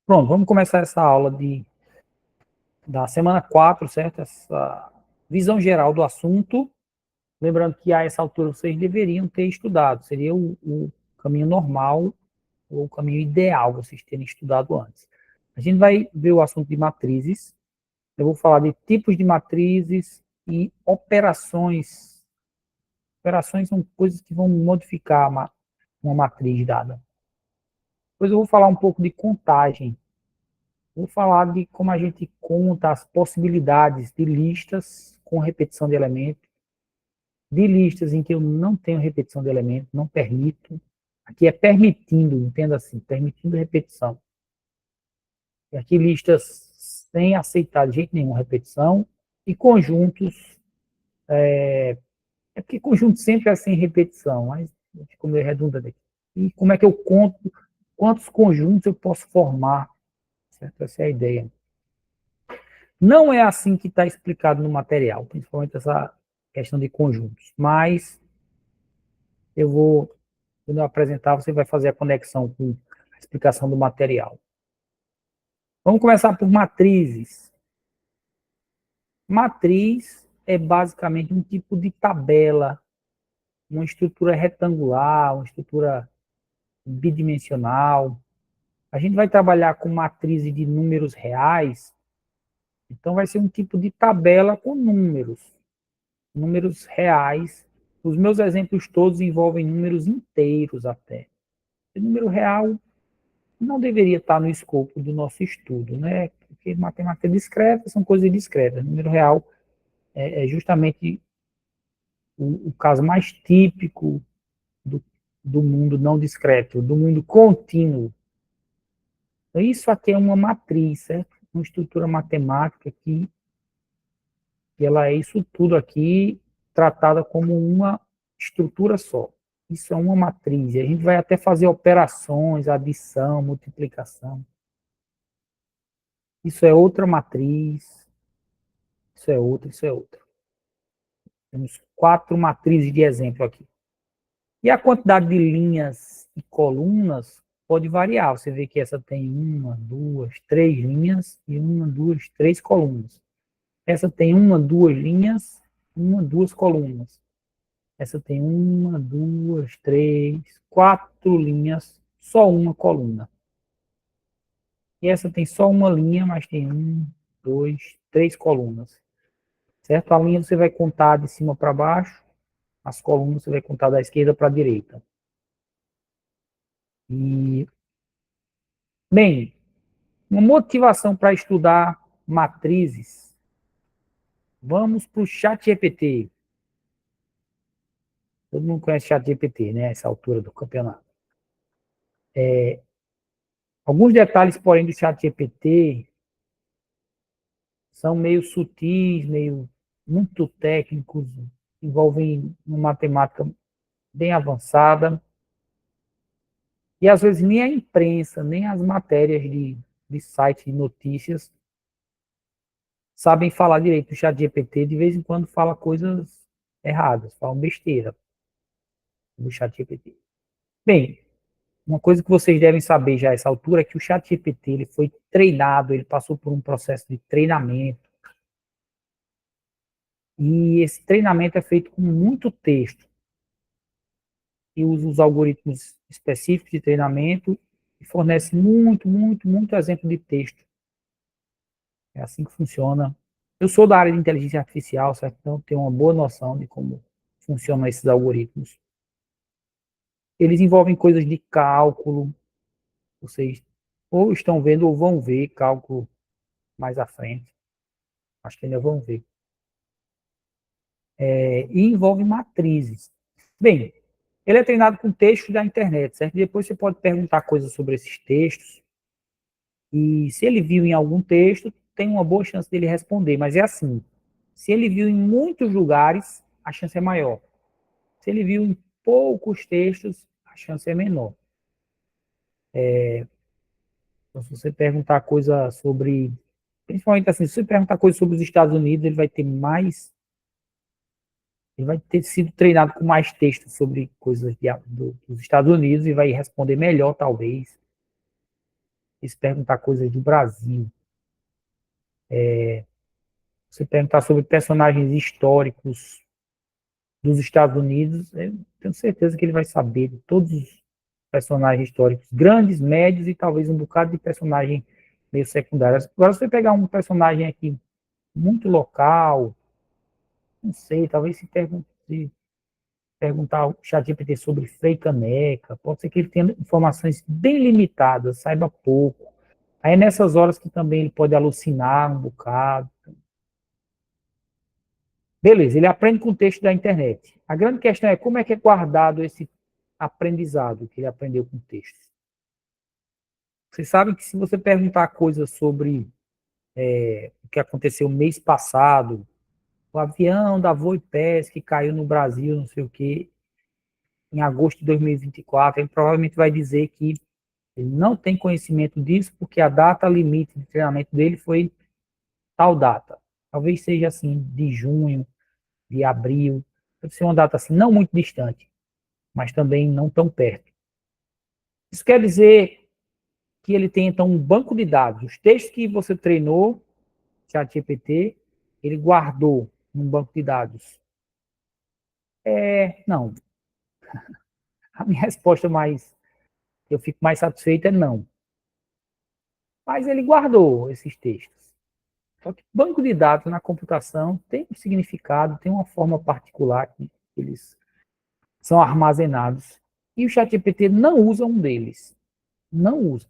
Pronto, vamos começar essa aula da semana 4, certo? Essa visão geral do assunto. Lembrando que a essa altura vocês deveriam ter estudado, seria o caminho normal ou o caminho ideal vocês terem estudado antes. A gente vai ver o assunto de matrizes, eu vou falar de tipos de matrizes e operações. Operações são coisas que vão modificar uma matriz dada. Depois eu vou falar um pouco de contagem. Vou falar de como a gente conta as possibilidades de listas com repetição de elementos, de listas em que eu não tenho repetição de elementos, não permito. Aqui é permitindo, entenda assim, permitindo repetição. E aqui listas sem aceitar de jeito nenhum repetição e conjuntos, porque conjunto sempre é sem repetição, mas ficou meio redundante. E como é que eu conto, quantos conjuntos eu posso formar, certo? Essa é a ideia. Não é assim que está explicado no material, principalmente essa questão de conjuntos. Mas eu vou, quando eu apresentar, você vai fazer a conexão com a explicação do material. Vamos começar por matrizes. Matriz é basicamente um tipo de tabela, uma estrutura retangular, uma estrutura bidimensional. A gente vai trabalhar com matrizes de números reais, então vai ser um tipo de tabela com números reais. Os meus exemplos todos envolvem números inteiros até. O número real não deveria estar no escopo do nosso estudo, né? Porque matemática discreta são coisas discretas. O número real é justamente o caso mais típico do, do mundo não discreto, do mundo contínuo. Então, isso aqui é uma matriz, certo? Uma estrutura matemática que ela é isso tudo aqui tratada como uma estrutura só. Isso é uma matriz. A gente vai até fazer operações, adição, multiplicação. Isso é outra matriz. Isso é outra, isso é outra. Temos 4 matrizes de exemplo aqui. E a quantidade de linhas e colunas pode variar. Você vê que essa tem uma, duas, três linhas e uma, duas, três colunas. Essa tem uma, duas linhas, uma, duas colunas. Essa tem uma, duas, três, 4 linhas, só uma coluna. E essa tem só uma linha, mas tem um, dois, três colunas. Certo? A linha você vai contar de cima para baixo, as colunas você vai contar da esquerda para a direita. E, bem, uma motivação para estudar matrizes. Vamos para o chat GPT. Todo mundo conhece chat GPT, né? Essa altura do campeonato. Alguns detalhes, porém, do chat GPT são meio sutis, meio muito técnicos, envolvem uma matemática bem avançada. E às vezes nem a imprensa, nem as matérias de site de notícias sabem falar direito. O chat GPT de vez em quando fala coisas erradas, fala besteira do chat GPT. Bem, uma coisa que vocês devem saber já a essa altura é que o chat GPT ele foi treinado, ele passou por um processo de treinamento. E esse treinamento é feito com muito texto. E usa os algoritmos específicos de treinamento e fornece muito exemplo de texto. É assim que funciona. Eu sou da área de inteligência artificial, certo? Então tenho uma boa noção de como funcionam esses algoritmos. Eles envolvem coisas de cálculo, vocês ou estão vendo ou vão ver cálculo mais à frente. Acho que ainda vão ver. E envolve matrizes. Bem, ele é treinado com textos da internet, certo? Depois você pode perguntar coisas sobre esses textos. E se ele viu em algum texto, tem uma boa chance dele responder. Mas é assim: se ele viu em muitos lugares, a chance é maior. Se ele viu em poucos textos, a chance é menor. Então, se você perguntar coisa sobre. Principalmente assim, se você perguntar coisa sobre os Estados Unidos, ele vai ter mais. Ele vai ter sido treinado com mais textos sobre coisas dos Estados Unidos e vai responder melhor, talvez. e se perguntar coisas do Brasil, se perguntar sobre personagens históricos dos Estados Unidos, eu tenho certeza que ele vai saber de todos os personagens históricos, grandes, médios e talvez um bocado de personagem meio secundário. Agora, se você pegar um personagem aqui muito local, não sei, talvez se perguntar ao ChatGPT sobre Frei Caneca, pode ser que ele tenha informações bem limitadas, saiba pouco. Aí é nessas horas que também ele pode alucinar um bocado. Beleza, ele aprende com o texto da internet. A grande questão é como é que é guardado esse aprendizado que ele aprendeu com o texto. Vocês sabem que se você perguntar coisas sobre o que aconteceu mês passado, o avião da Voipes que caiu no Brasil, não sei o quê, em agosto de 2024, ele provavelmente vai dizer que ele não tem conhecimento disso porque a data limite de treinamento dele foi tal data. Talvez seja assim, de junho, de abril, deve ser uma data assim, não muito distante, mas também não tão perto. Isso quer dizer que ele tem, então, um banco de dados. Os textos que você treinou, ChatGPT, ele guardou num banco de dados. Não. A minha resposta mais, eu fico mais satisfeito é não. Mas ele guardou esses textos. Só que banco de dados na computação tem um significado, tem uma forma particular que eles são armazenados. E o ChatGPT não usa um deles. Não usa.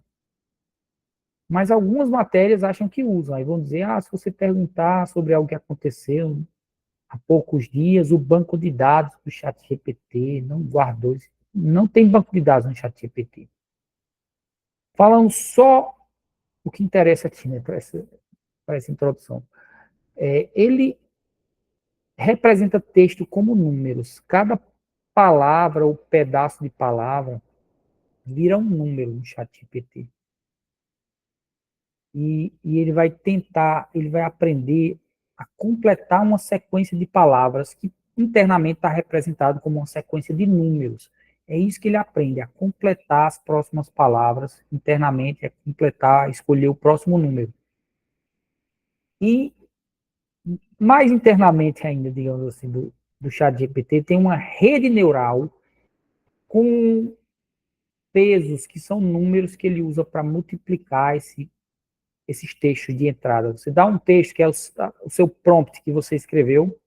Mas algumas matérias acham que usam. Aí vão dizer, se você perguntar sobre algo que aconteceu há poucos dias, o banco de dados do ChatGPT não guardou. Não tem banco de dados no ChatGPT. Falando só o que interessa aqui, né, para essa introdução. Ele representa texto como números. Cada palavra ou pedaço de palavra vira um número no ChatGPT. E ele vai tentar, ele vai aprender a completar uma sequência de palavras que internamente está representado como uma sequência de números. É isso que ele aprende, a completar as próximas palavras internamente, a completar, escolher o próximo número. E mais internamente ainda, digamos assim, do ChatGPT, tem uma rede neural com pesos, que são números que ele usa para multiplicar esses textos de entrada. Você dá um texto que é o seu prompt que você escreveu,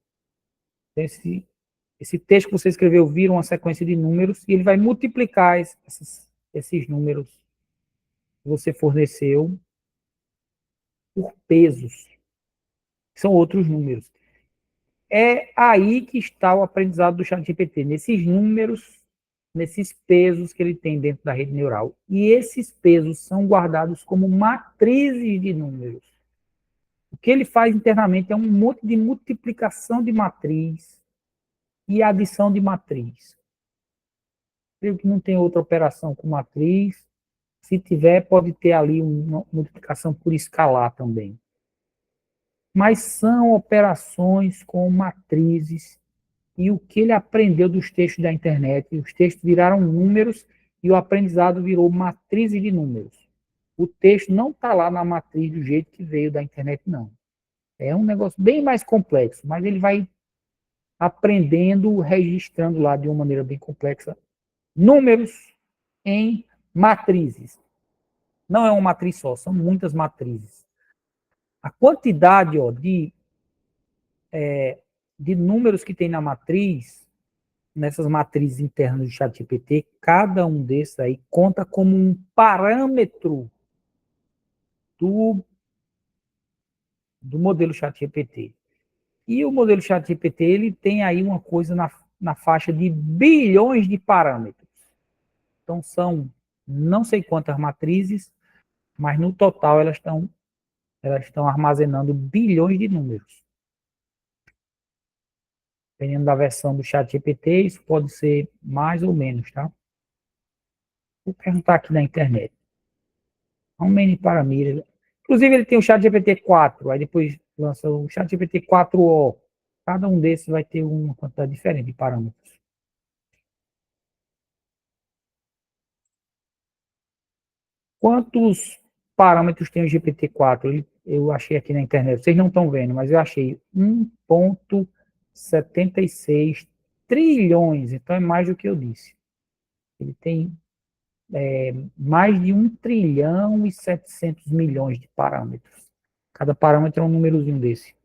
esse texto que você escreveu vira uma sequência de números e ele vai multiplicar esses números que você forneceu por pesos, que são outros números. É aí que está o aprendizado do ChatGPT, nesses números, nesses pesos que ele tem dentro da rede neural. E esses pesos são guardados como matrizes de números. O que ele faz internamente é um monte de multiplicação de matriz e adição de matriz. Creio que não tem outra operação com matriz. Se tiver, pode ter ali uma multiplicação por escalar também. Mas são operações com matrizes e o que ele aprendeu dos textos da internet. Os textos viraram números e o aprendizado virou matrizes de números. O texto não está lá na matriz do jeito que veio da internet, não. É um negócio bem mais complexo, mas ele vai aprendendo, registrando lá de uma maneira bem complexa números em matrizes. Não é uma matriz só, são muitas matrizes. A quantidade de números que tem na matriz, nessas matrizes internas do ChatGPT, cada um desses aí conta como um parâmetro do modelo ChatGPT. E o modelo ChatGPT, ele tem aí uma coisa na faixa de bilhões de parâmetros. Então, são não sei quantas matrizes, mas no total elas estão armazenando bilhões de números. Dependendo da versão do ChatGPT, isso pode ser mais ou menos, tá? Vou perguntar aqui na internet. How many parameters? Inclusive, ele tem o ChatGPT 4, aí depois lança o ChatGPT 4o. Cada um desses vai ter uma quantidade diferente de parâmetros. Quantos parâmetros tem o GPT-4? Eu achei aqui na internet, vocês não estão vendo, mas eu achei 1,76 trilhões, então é mais do que eu disse. Ele tem mais de 1 trilhão e 700 milhões de parâmetros. Cada parâmetro é um númerozinho desse,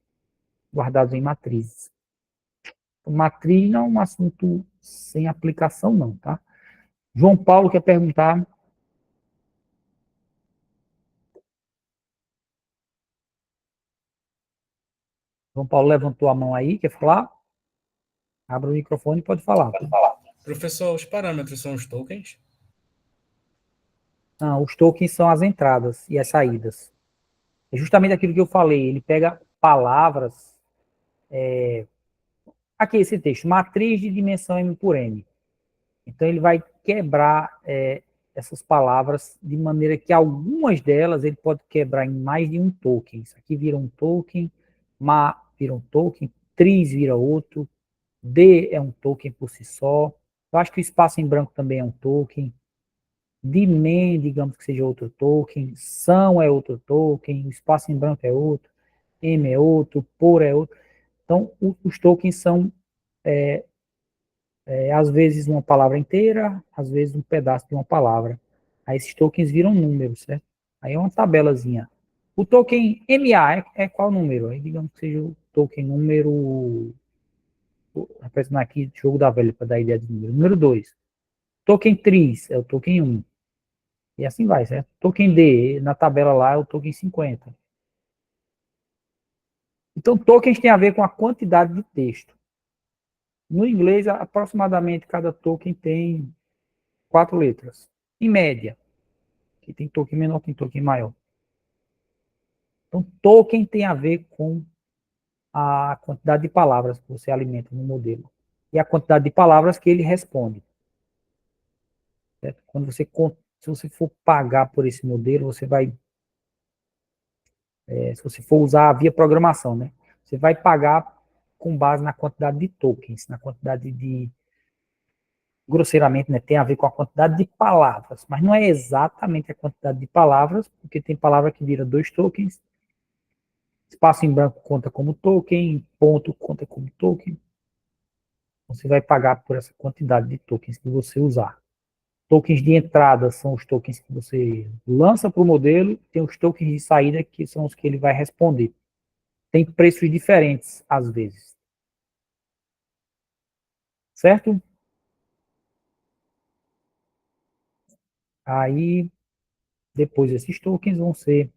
guardados em matrizes. Matriz não é um assunto sem aplicação, não, tá? João Paulo quer perguntar. João Paulo levantou a mão aí, quer falar? Abra o microfone e pode falar. Professor, os parâmetros são os tokens? Não, os tokens são as entradas e as saídas. É justamente aquilo que eu falei. Ele pega palavras. Aqui esse texto, matriz de dimensão M por N. Então ele vai quebrar essas palavras de maneira que algumas delas ele pode quebrar em mais de um token. Isso aqui vira um token, ma vira um token, tris vira outro, D é um token por si só. Eu acho que o espaço em branco também é um token. Dimen, digamos que seja outro token. São é outro token. O espaço em branco é outro. M é outro. Por é outro. Então, os tokens são, às vezes, uma palavra inteira, às vezes, um pedaço de uma palavra. Aí, esses tokens viram números, certo? Aí é uma tabelazinha. O token MA é qual número? Aí, digamos que seja o token número. Representando aqui, jogo da velha, para dar ideia de número. Número 2. Token tris é o token 1. E assim vai, certo? Token D, na tabela lá, é o token 50. Então, tokens tem a ver com a quantidade de texto. No inglês, aproximadamente, cada token tem 4 letras. Em média. Que tem token menor, tem token maior. Então, token tem a ver com a quantidade de palavras que você alimenta no modelo. E a quantidade de palavras que ele responde. Certo? Quando você, se você for pagar por esse modelo, você vai se você for usar via programação, né? Você vai pagar com base na quantidade de tokens, na quantidade de, grosseiramente, né, tem a ver com a quantidade de palavras, mas não é exatamente a quantidade de palavras, porque tem palavra que vira 2 tokens, espaço em branco conta como token, ponto conta como token. Você vai pagar por essa quantidade de tokens que você usar. Tokens de entrada são os tokens que você lança para o modelo, tem os tokens de saída que são os que ele vai responder. Tem preços diferentes, às vezes. Certo? Aí, depois esses tokens vão ser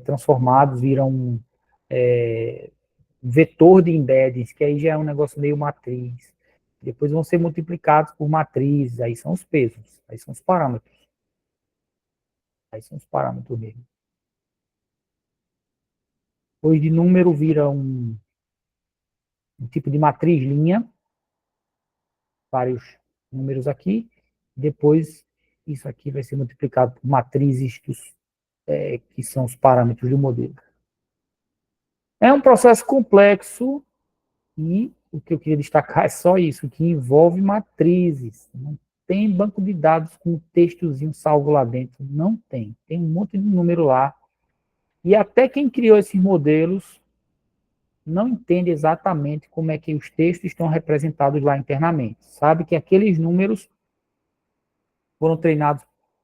transformados, viram um vetor de embeddings, que aí já é um negócio meio matriz. Depois vão ser multiplicados por matrizes, aí são os pesos, aí são os parâmetros. Aí são os parâmetros mesmo. Depois de número vira um tipo de matriz linha, vários números aqui. Depois, isso aqui vai ser multiplicado por matrizes que são os parâmetros do modelo. É um processo complexo e o que eu queria destacar é só isso, que envolve matrizes. Não tem banco de dados com um textozinho salvo lá dentro. Não tem. Tem um monte de número lá. E até quem criou esses modelos não entende exatamente como é que os textos estão representados lá internamente. Sabe que aqueles números foram treinados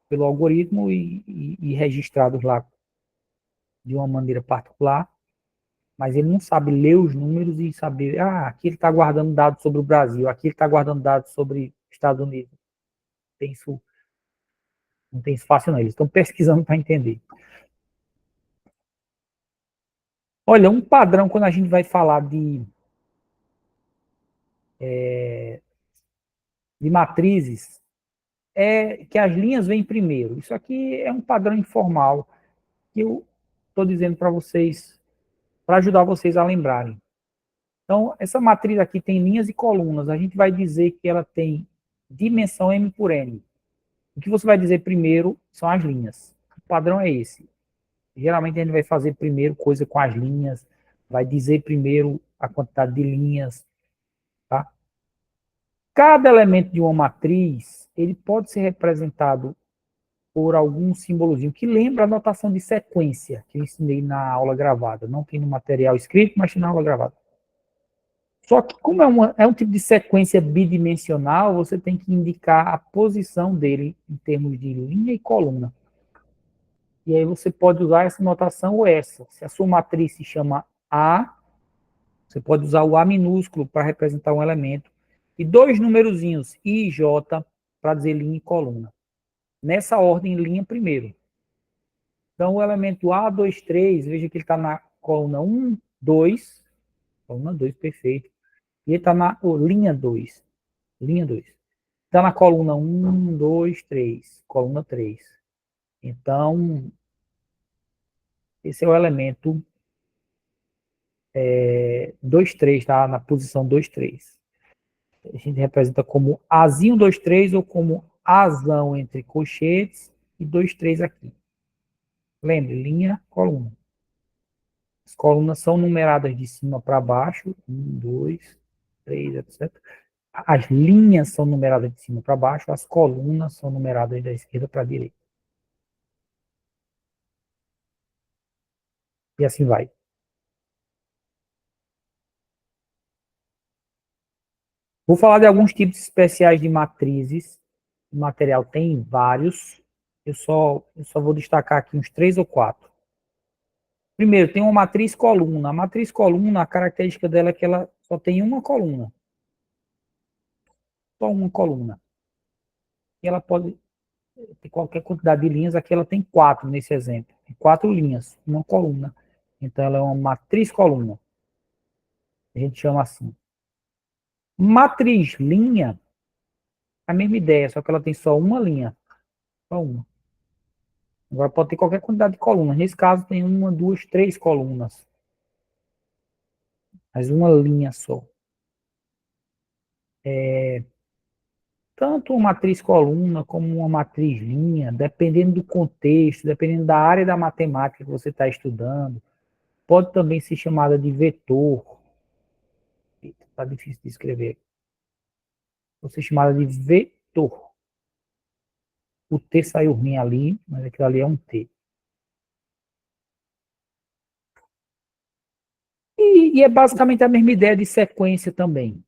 pelo algoritmo e registrados lá de uma maneira particular, mas ele não sabe ler os números e saber, aqui ele está guardando dados sobre o Brasil, aqui ele está guardando dados sobre Estados Unidos. Tem isso, não tem isso fácil não, eles estão pesquisando para entender. Olha, um padrão quando a gente vai falar de matrizes é que as linhas vêm primeiro. Isso aqui é um padrão informal que eu estou dizendo para vocês, para ajudar vocês a lembrarem. Então, essa matriz aqui tem linhas e colunas. A gente vai dizer que ela tem dimensão M por N. O que você vai dizer primeiro são as linhas. O padrão é esse. Geralmente a gente vai fazer primeiro coisa com as linhas, vai dizer primeiro a quantidade de linhas, tá? Cada elemento de uma matriz, ele pode ser representado por algum símbolozinho que lembra a notação de sequência que eu ensinei na aula gravada. Não tem no material escrito, mas tem na aula gravada. Só que, como é um tipo de sequência bidimensional, você tem que indicar a posição dele em termos de linha e coluna. E aí você pode usar essa notação ou essa. Se a sua matriz se chama A, você pode usar o A minúsculo para representar um elemento. E dois numerozinhos, I e J, para dizer linha e coluna. Nessa ordem, linha primeiro. Então, o elemento A, 2, 3, veja que ele está na coluna 1, 2, coluna 2, perfeito. E ele está na linha 2, linha 2. Está na coluna 1, 2, 3, coluna 3. Então, esse é o elemento 2, 3, está na posição 2, 3. A gente representa como Azinho 2, 3 ou como Azão entre colchetes e 2, 3 aqui. Lembre, linha, coluna. As colunas são numeradas de cima para baixo, 1, 2, 3, etc. As linhas são numeradas de cima para baixo, as colunas são numeradas da esquerda para a direita. E assim vai. Vou falar de alguns tipos especiais de matrizes. O material tem vários. Eu só vou destacar aqui uns 3 ou 4. Primeiro, tem uma matriz coluna. A matriz coluna, a característica dela é que ela só tem uma coluna. Só uma coluna. E ela pode ter qualquer quantidade de linhas. Aqui ela tem 4 nesse exemplo. Tem 4 linhas, uma coluna. Então ela é uma matriz coluna. A gente chama assim. Matriz linha, a mesma ideia, só que ela tem só uma linha. Só uma. Agora pode ter qualquer quantidade de colunas. Nesse caso tem uma, duas, três colunas. Mas uma linha só. Tanto uma matriz coluna como uma matriz linha, dependendo do contexto, dependendo da área da matemática que você está estudando, pode também ser chamada de vetor. Está difícil de escrever. Pode ser chamada de vetor. O T saiu ruim ali, mas aquilo ali é um T. E é basicamente a mesma ideia de sequência também.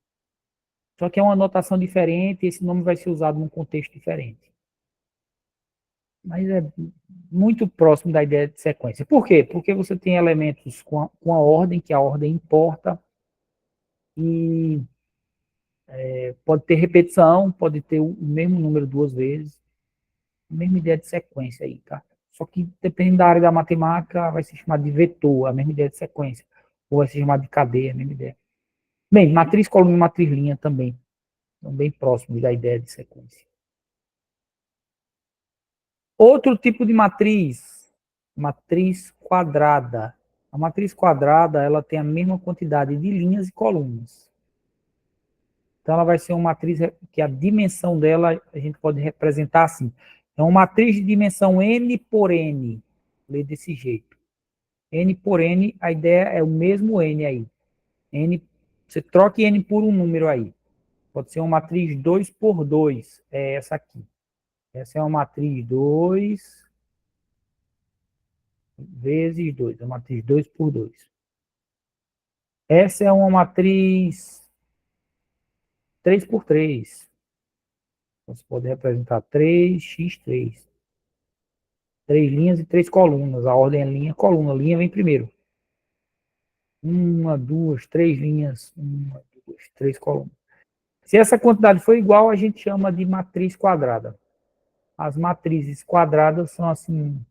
Só que é uma notação diferente e esse nome vai ser usado num contexto diferente. Mas é muito próximo da ideia de sequência. Por quê? Porque você tem elementos com a ordem, que a ordem importa, e pode ter repetição, pode ter o mesmo número duas vezes, a mesma ideia de sequência aí, tá? Só que dependendo da área da matemática, vai ser chamado de vetor, a mesma ideia de sequência, ou vai ser chamado de cadeia, a mesma ideia. Bem, matriz coluna e matriz linha também, são bem próximos da ideia de sequência. Outro tipo de matriz, matriz quadrada. A matriz quadrada, ela tem a mesma quantidade de linhas e colunas. Então, ela vai ser uma matriz que a dimensão dela, a gente pode representar assim. É uma matriz de dimensão n por n. Lê desse jeito. N por n, a ideia é o mesmo n aí. N, você troca n por um número aí. Pode ser uma matriz 2 por 2. É essa aqui. Essa é uma matriz 2 vezes 2. É uma matriz 2 por 2. Essa é uma matriz 3 por 3. Você pode representar 3x3. 3 linhas e 3 colunas. A ordem é linha, coluna. Linha vem primeiro. Uma, duas, três linhas. Uma, duas, três colunas. Se essa quantidade for igual, a gente chama de matriz quadrada. As matrizes quadradas são assim...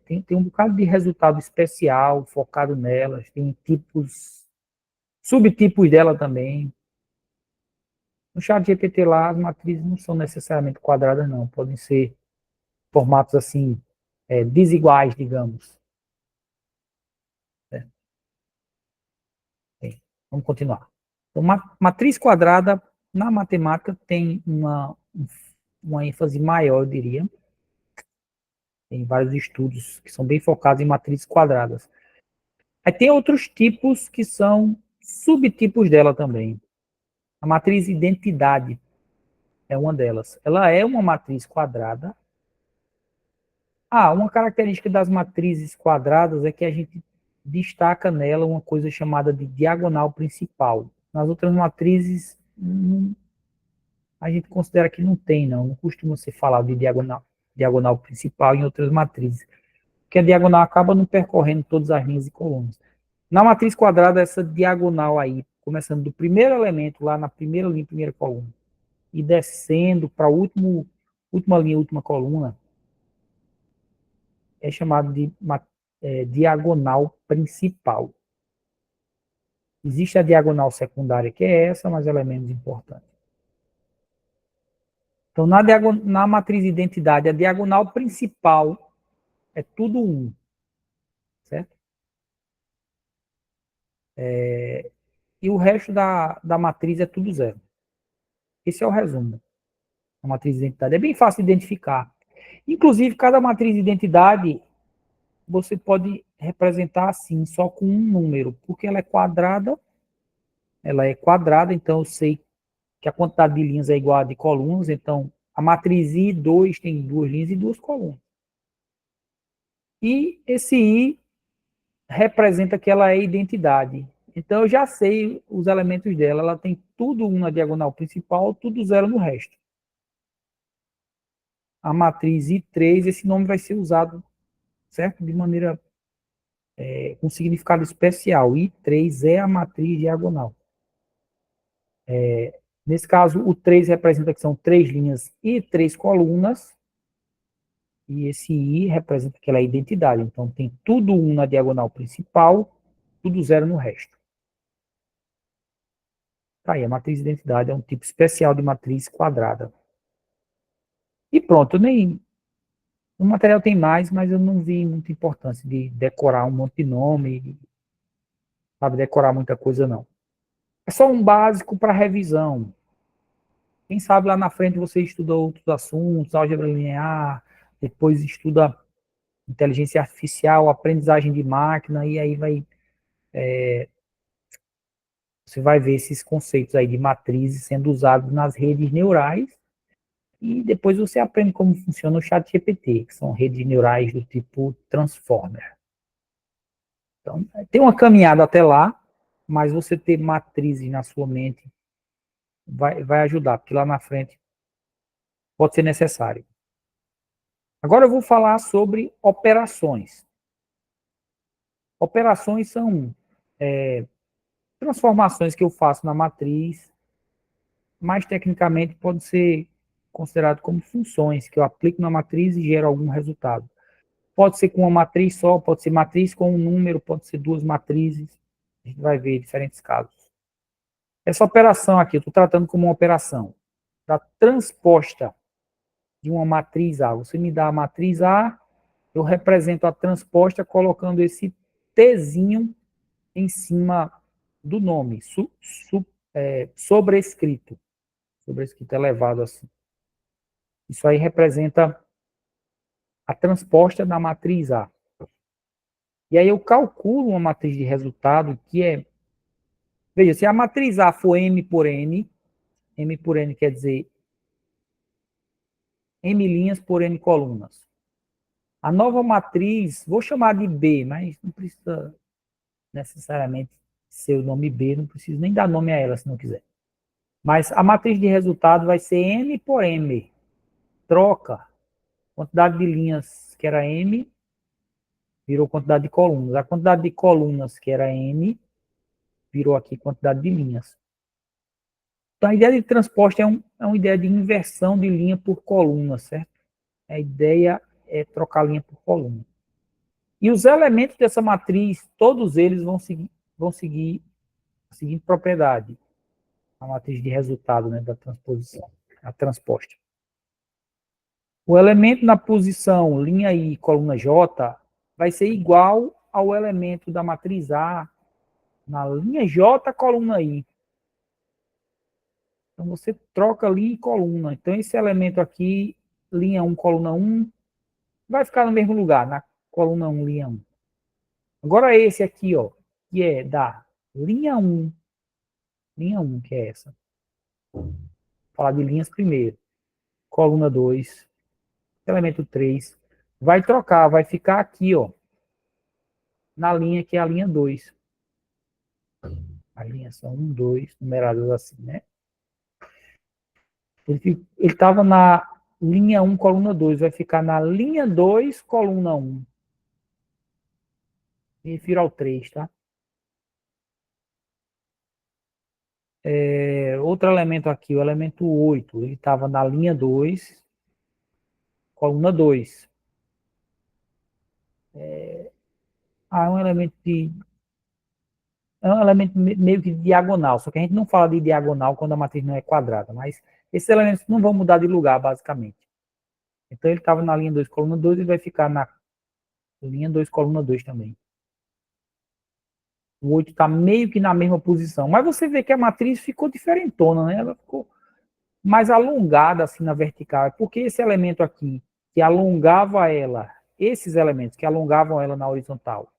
tem um bocado de resultado especial focado nelas. Tem tipos... subtipos dela também. No chat GPT lá, as matrizes não são necessariamente quadradas, não. Podem ser formatos assim, desiguais, digamos. Vamos continuar. Então, matriz quadrada, na matemática, tem uma ênfase maior, eu diria. Tem vários estudos que são bem focados em matrizes quadradas. Aí tem outros tipos que são subtipos dela também. A matriz identidade é uma delas. Ela é uma matriz quadrada, Uma característica das matrizes quadradas é que a gente destaca nela uma coisa chamada de diagonal principal. Nas outras matrizes, a gente considera que não tem, não costuma ser falado de diagonal principal em outras matrizes, porque a diagonal acaba não percorrendo todas as linhas e colunas. Na matriz quadrada, essa diagonal aí, começando do primeiro elemento, lá na primeira linha, primeira coluna, e descendo para a última linha, última coluna, é chamado de diagonal principal. Existe a diagonal secundária, que é essa, mas ela é menos importante. Então, na matriz de identidade, a diagonal principal é tudo 1, certo? E o resto da matriz é tudo 0. Esse é o resumo da matriz de identidade. É bem fácil de identificar. Inclusive, cada matriz de identidade você pode representar assim, só com um número, porque ela é quadrada, então eu sei que a quantidade de linhas é igual a de colunas, então a matriz I2 tem 2 linhas e 2 colunas. E esse I representa que ela é identidade. Então eu já sei os elementos dela, ela tem tudo 1 na diagonal principal, tudo 0 no resto. A matriz I3, esse nome vai ser usado, certo? De maneira com significado especial. I3 é a matriz diagonal. Nesse caso, o 3 representa que são 3 linhas e 3 colunas, e esse I representa que ela é identidade. Então, tem tudo 1 na diagonal principal, tudo 0 no resto. Tá aí, a matriz de identidade é um tipo especial de matriz quadrada. E pronto, o material tem mais, mas eu não vi muita importância de decorar um monte de nome, sabe, decorar muita coisa, não. É só um básico para revisão. Quem sabe lá na frente você estuda outros assuntos, álgebra linear, depois estuda inteligência artificial, aprendizagem de máquina, e aí você vai ver esses conceitos aí de matrizes sendo usados nas redes neurais, e depois você aprende como funciona o chat GPT, que são redes neurais do tipo Transformer. Então, tem uma caminhada até lá, mas você ter matrizes na sua mente vai ajudar, porque lá na frente pode ser necessário. Agora eu vou falar sobre operações. Operações são transformações que eu faço na matriz, mais tecnicamente pode ser considerado como funções que eu aplico na matriz e gero algum resultado. Pode ser com uma matriz só, pode ser matriz com um número, pode ser duas matrizes. A gente vai ver diferentes casos. Essa operação aqui, eu estou tratando como uma operação da transposta de uma matriz A. Você me dá a matriz A, eu represento a transposta colocando esse Tzinho em cima do nome, sobrescrito. Sobrescrito elevado assim. Isso aí representa a transposta da matriz A. E aí eu calculo uma matriz de resultado que é... Veja, se a matriz A for M por N quer dizer M linhas por N colunas. A nova matriz, vou chamar de B, mas não precisa necessariamente ser o nome B, não preciso nem dar nome a ela se não quiser. Mas a matriz de resultado vai ser M por M. Troca. Quantidade de linhas que era M, virou quantidade de colunas. A quantidade de colunas que era N, virou aqui quantidade de linhas. Então, a ideia de transposta é uma ideia de inversão de linha por coluna, certo? A ideia é trocar linha por coluna. E os elementos dessa matriz, todos eles vão seguir a seguinte propriedade. A matriz de resultado, né, da transposição, a transposta. O elemento na posição linha I, coluna J, vai ser igual ao elemento da matriz A na linha J, coluna I. Então, você troca linha e coluna. Então, esse elemento aqui, linha 1, coluna 1, vai ficar no mesmo lugar, na coluna 1, linha 1. Agora, esse aqui, ó, que é da linha 1, que é essa. Vou falar de linhas primeiro. Coluna 2, elemento 3, vai trocar, vai ficar aqui, ó, na linha que é a linha 2. A linha são 1, 2, numeradas assim, né? Ele estava na linha 1, coluna 2, vai ficar na linha 2, coluna 1. Me refiro ao 3, tá? Outro elemento aqui, o elemento 8, ele estava na linha 2, coluna 2. É um elemento meio que diagonal, só que a gente não fala de diagonal quando a matriz não é quadrada, mas esses elementos não vão mudar de lugar, basicamente. Então ele estava na linha 2, coluna 2, e vai ficar na linha 2, coluna 2 também. O 8 está meio que na mesma posição, mas você vê que a matriz ficou diferentona, né? Ela ficou mais alongada assim na vertical, porque esse elemento aqui, que alongava ela, esses elementos que alongavam ela na horizontal,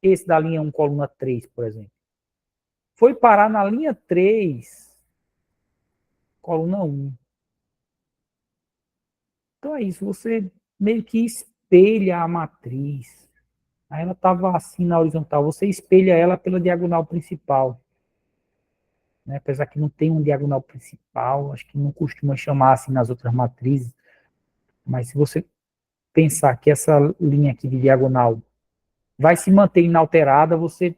esse da linha 1, coluna 3, por exemplo, foi parar na linha 3, coluna 1. Então é isso, você meio que espelha a matriz. Aí ela estava assim na horizontal, você espelha ela pela diagonal principal. Né? Apesar que não tem um diagonal principal, acho que não costuma chamar assim nas outras matrizes, mas se você pensar que essa linha aqui de diagonal vai se manter inalterada, você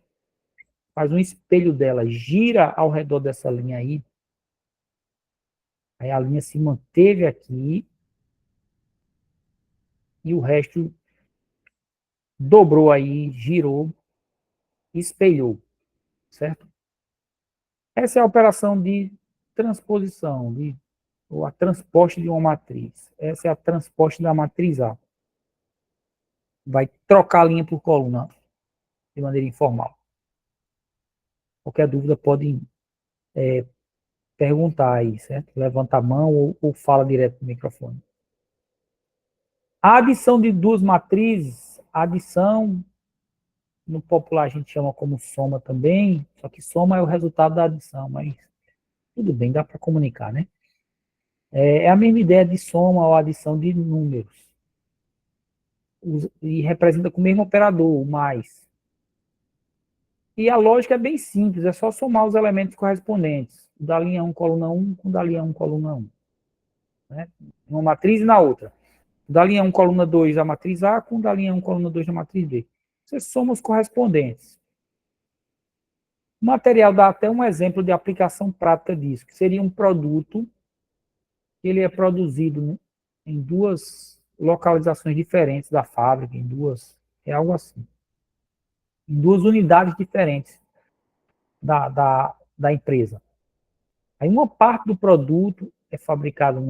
faz um espelho dela, gira ao redor dessa linha aí a linha se manteve aqui, e o resto dobrou aí, girou, espelhou, certo? Essa é a operação de transposição, ou a transposta de uma matriz. Essa é a transposta da matriz A. Vai trocar a linha por coluna de maneira informal. Qualquer dúvida pode perguntar aí, certo? Levanta a mão ou fala direto no microfone. A adição de duas matrizes, adição, no popular a gente chama como soma também, só que soma é o resultado da adição, mas tudo bem, dá para comunicar, né? É a mesma ideia de soma ou adição de números. E representa com o mesmo operador, o mais. E a lógica é bem simples, é só somar os elementos correspondentes. O da linha 1, coluna 1, com o da linha 1, coluna 1. Né? Uma matriz e na outra. O da linha 1, coluna 2, a matriz A, com o da linha 1, coluna 2, a matriz B. Você soma os correspondentes. O material dá até um exemplo de aplicação prática disso, que seria um produto que ele é produzido em duas localizações diferentes da fábrica, é algo assim, em duas unidades diferentes da empresa. Aí uma parte do produto é fabricado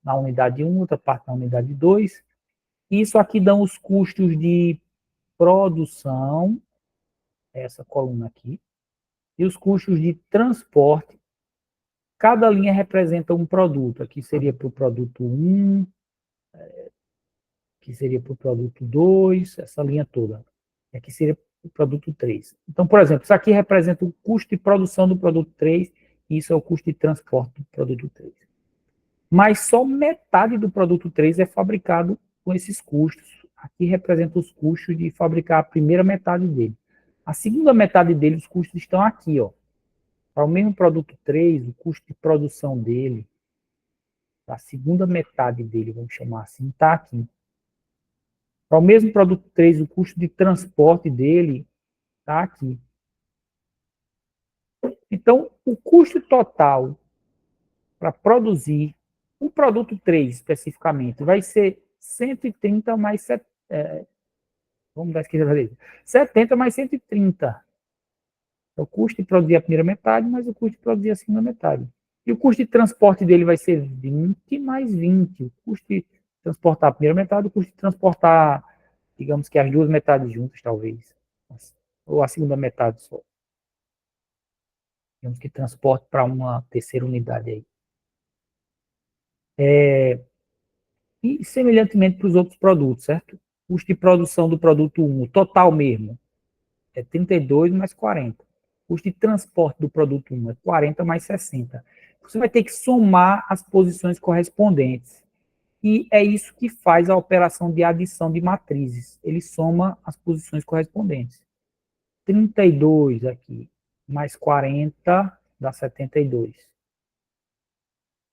na unidade 1, outra parte na unidade 2. Isso aqui dão os custos de produção, essa coluna aqui, e os custos de transporte. Cada linha representa um produto. Aqui seria para o produto 1, aqui seria para o produto 2, essa linha toda. Aqui seria para o produto 3. Então, por exemplo, isso aqui representa o custo de produção do produto 3, e isso é o custo de transporte do produto 3. Mas só metade do produto 3 é fabricado com esses custos. Aqui representa os custos de fabricar a primeira metade dele. A segunda metade dele, os custos estão aqui, ó. Para o mesmo produto 3, o custo de produção dele, a segunda metade dele, vamos chamar assim, está aqui. Para o mesmo produto 3, o custo de transporte dele está aqui. Então, o custo total para produzir o produto 3 especificamente vai ser 130 mais vamos dar esquerda vez. 70 mais 130. É o custo de produzir a primeira metade, mais o custo de produzir a segunda metade. E o custo de transporte dele vai ser 20 mais 20. O custo de transportar a primeira metade, o custo de transportar, digamos que as duas metades juntas, talvez. Ou a segunda metade só. Digamos que transporte para uma terceira unidade aí. E semelhantemente para os outros produtos, certo? O custo de produção do produto 1, o total mesmo, é 32 mais 40. O custo de transporte do produto 1 é 40 mais 60. Você vai ter que somar as posições correspondentes. E é isso que faz a operação de adição de matrizes. Ele soma as posições correspondentes. 32 aqui, mais 40 dá 72.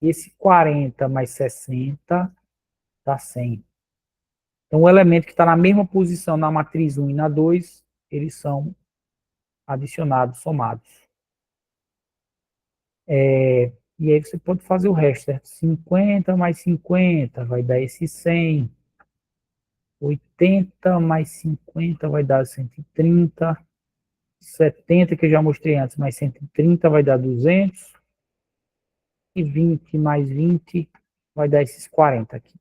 E esse 40 mais 60 dá 100. Então, o elemento que está na mesma posição na matriz 1 e na 2, eles são adicionados, somados. E aí você pode fazer o resto, certo? 50 mais 50 vai dar esse 100. 80 mais 50 vai dar 130. 70, que eu já mostrei antes, mais 130 vai dar 200. E 20 mais 20 vai dar esses 40 aqui.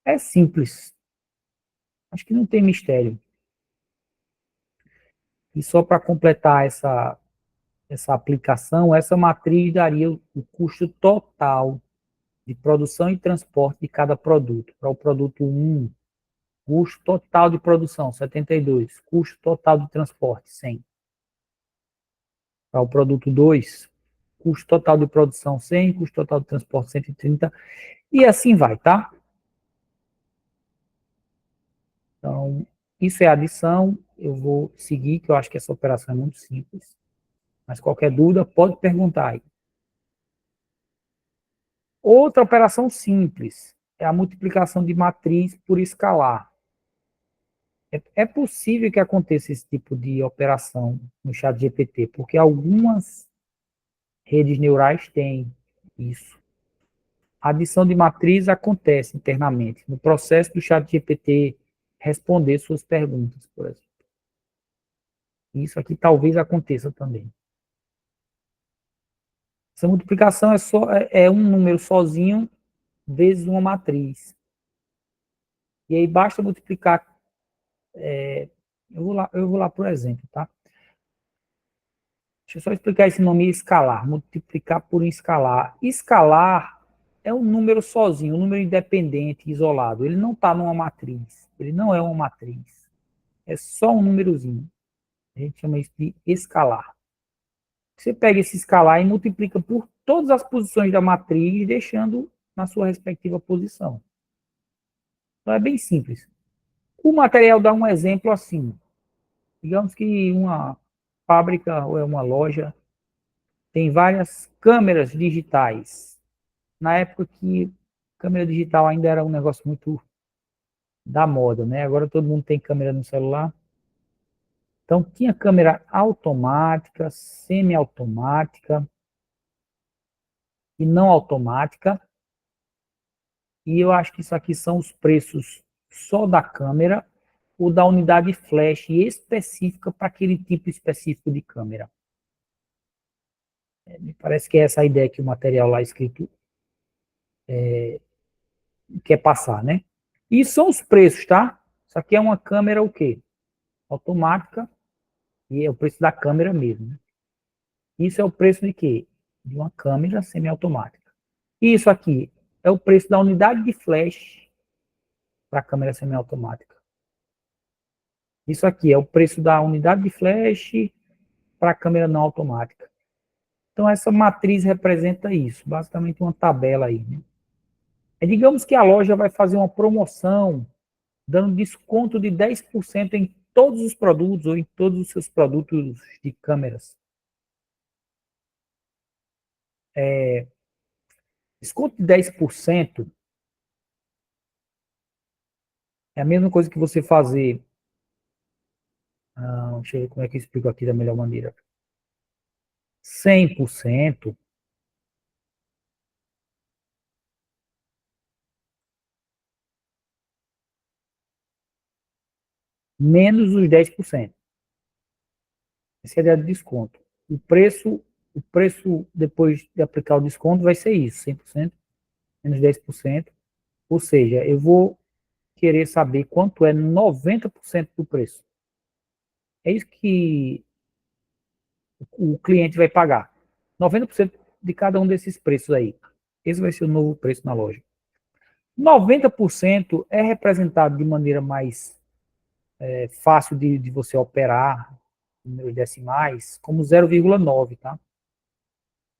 É simples. Acho que não tem mistério. E só para completar essa aplicação, essa matriz daria o custo total de produção e transporte de cada produto. Para o produto 1, custo total de produção, 72. Custo total de transporte, 100. Para o produto 2, custo total de produção, 100. Custo total de transporte, 130. E assim vai, tá? Então, isso é adição. Eu vou seguir, que eu acho que essa operação é muito simples. Mas qualquer dúvida, pode perguntar aí. Outra operação simples é a multiplicação de matriz por escalar. É possível que aconteça esse tipo de operação no chat GPT, porque algumas redes neurais têm isso. A adição de matriz acontece internamente, no processo do chat GPT responder suas perguntas, por exemplo. Isso aqui talvez aconteça também. Essa multiplicação é um número sozinho vezes uma matriz. E aí basta multiplicar. Eu vou lá por exemplo, tá? Deixa eu só explicar esse nome escalar. Multiplicar por escalar. Escalar é um número sozinho, um número independente, isolado. Ele não está numa matriz. Ele não é uma matriz. É só um númerozinho. A gente chama isso de escalar. Você pega esse escalar e multiplica por todas as posições da matriz, deixando na sua respectiva posição. Então é bem simples. O material dá um exemplo assim. Digamos que uma fábrica ou é uma loja tem várias câmeras digitais. Na época que câmera digital ainda era um negócio muito da moda, né? Agora todo mundo tem câmera no celular. Então tinha câmera automática, semiautomática e não automática. E eu acho que isso aqui são os preços só da câmera ou da unidade flash específica para aquele tipo específico de câmera. Me parece que é essa a ideia que o material lá escrito quer passar, né? E são os preços, tá? Isso aqui é uma câmera o quê? Automática e é o preço da câmera mesmo. Né? Isso é o preço de quê? De uma câmera semiautomática. Isso aqui é o preço da unidade de flash para a câmera semiautomática. Isso aqui é o preço da unidade de flash para a câmera não automática. Então, essa matriz representa isso, basicamente uma tabela aí. Né? Digamos que a loja vai fazer uma promoção, dando desconto de 10% em todos os produtos ou em todos os seus produtos de câmeras. Desconto de 10% é a mesma coisa que você fazer. Deixa eu ver como é que eu explico aqui da melhor maneira. 100% menos os 10%. Esse é a ideia de desconto. O preço depois de aplicar o desconto vai ser isso, 100% menos 10%. Ou seja, eu vou querer saber quanto é 90% do preço. É isso que o cliente vai pagar. 90% de cada um desses preços aí. Esse vai ser o novo preço na loja. 90% é representado de maneira mais fácil de você operar, números decimais, como 0,9, tá?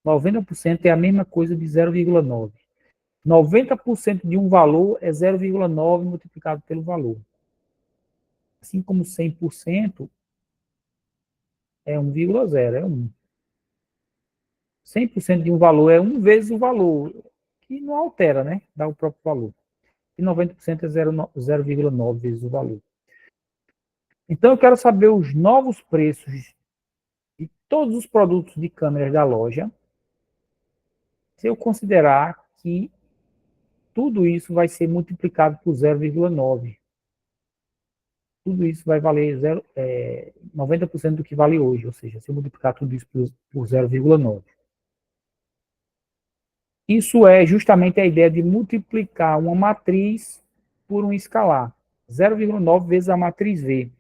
90% é a mesma coisa de 0,9. 90% de um valor é 0,9 multiplicado pelo valor. Assim como 100% é 1,0, é 1. 100% de um valor é 1 vezes o valor, que não altera, né? Dá o próprio valor. E 90% é 0,9 vezes o valor. Então, eu quero saber os novos preços de todos os produtos de câmeras da loja, se eu considerar que tudo isso vai ser multiplicado por 0,9. Tudo isso vai valer 90% do que vale hoje, ou seja, se eu multiplicar tudo isso por 0,9. Isso é justamente a ideia de multiplicar uma matriz por um escalar. 0,9 vezes a matriz V.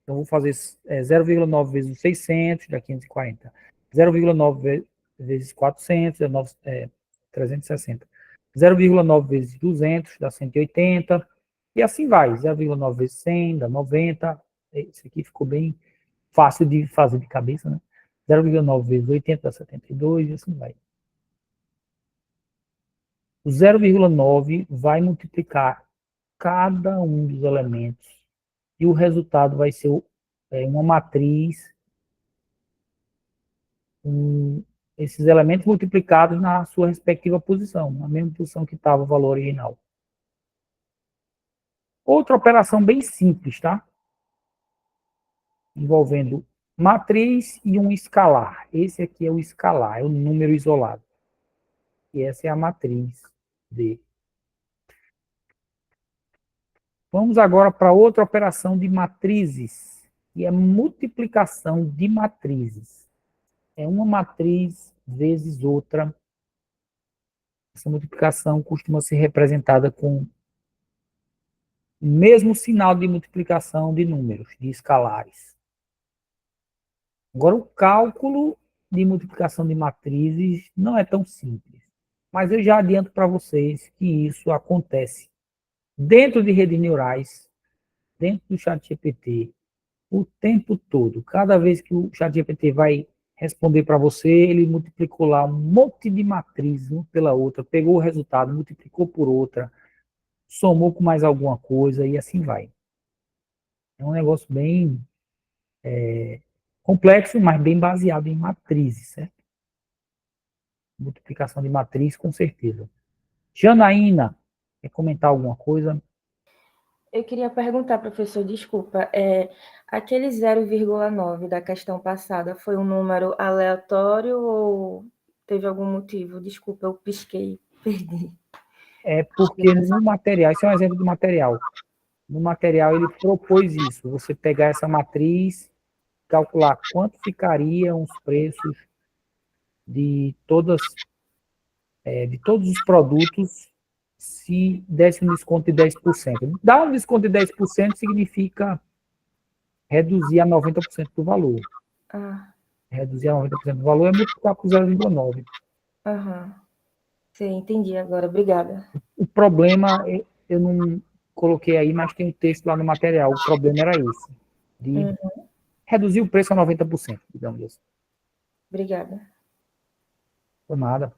Então, vou fazer 0,9 vezes os 600, dá 540. 0,9 vezes 400, dá 360. 0,9 vezes 200, dá 180. E assim vai. 0,9 vezes 100, dá 90. Esse aqui ficou bem fácil de fazer de cabeça, né? 0,9 vezes 80 dá 72, e assim vai. O 0,9 vai multiplicar cada um dos elementos e o resultado vai ser uma matriz com esses elementos multiplicados na sua respectiva posição, na mesma posição que estava o valor original. Outra operação bem simples, tá? Envolvendo matriz e um escalar. Esse aqui é o escalar, é o número isolado. E essa é a matriz D. Vamos agora para outra operação de matrizes, que é multiplicação de matrizes. É uma matriz vezes outra. Essa multiplicação costuma ser representada com o mesmo sinal de multiplicação de números, de escalares. Agora, o cálculo de multiplicação de matrizes não é tão simples, mas eu já adianto para vocês que isso acontece dentro de redes neurais, dentro do ChatGPT, o tempo todo. Cada vez que o ChatGPT vai responder para você, ele multiplicou lá um monte de matrizes, uma pela outra, pegou o resultado, multiplicou por outra, somou com mais alguma coisa e assim vai. É um negócio bem complexo, mas bem baseado em matrizes, certo? Multiplicação de matriz, com certeza. Janaína, quer comentar alguma coisa? Eu queria perguntar, professor, desculpa, aquele 0,9 da questão passada foi um número aleatório ou teve algum motivo? Desculpa, eu pisquei, perdi. É porque no material, isso é um exemplo de material. No material ele propôs isso, você pegar essa matriz, calcular quanto ficariam os preços de todos os produtos se desse um desconto de 10%. Dar um desconto de 10% significa reduzir a 90% do valor. Ah, Reduzir a 90% do valor é multiplicar por 0,9. aham. Sim, entendi agora, obrigada. O problema, eu não coloquei aí, mas tem um texto lá no material. O problema era esse, de reduzir o preço a 90%, digamos assim. Obrigada. Por nada.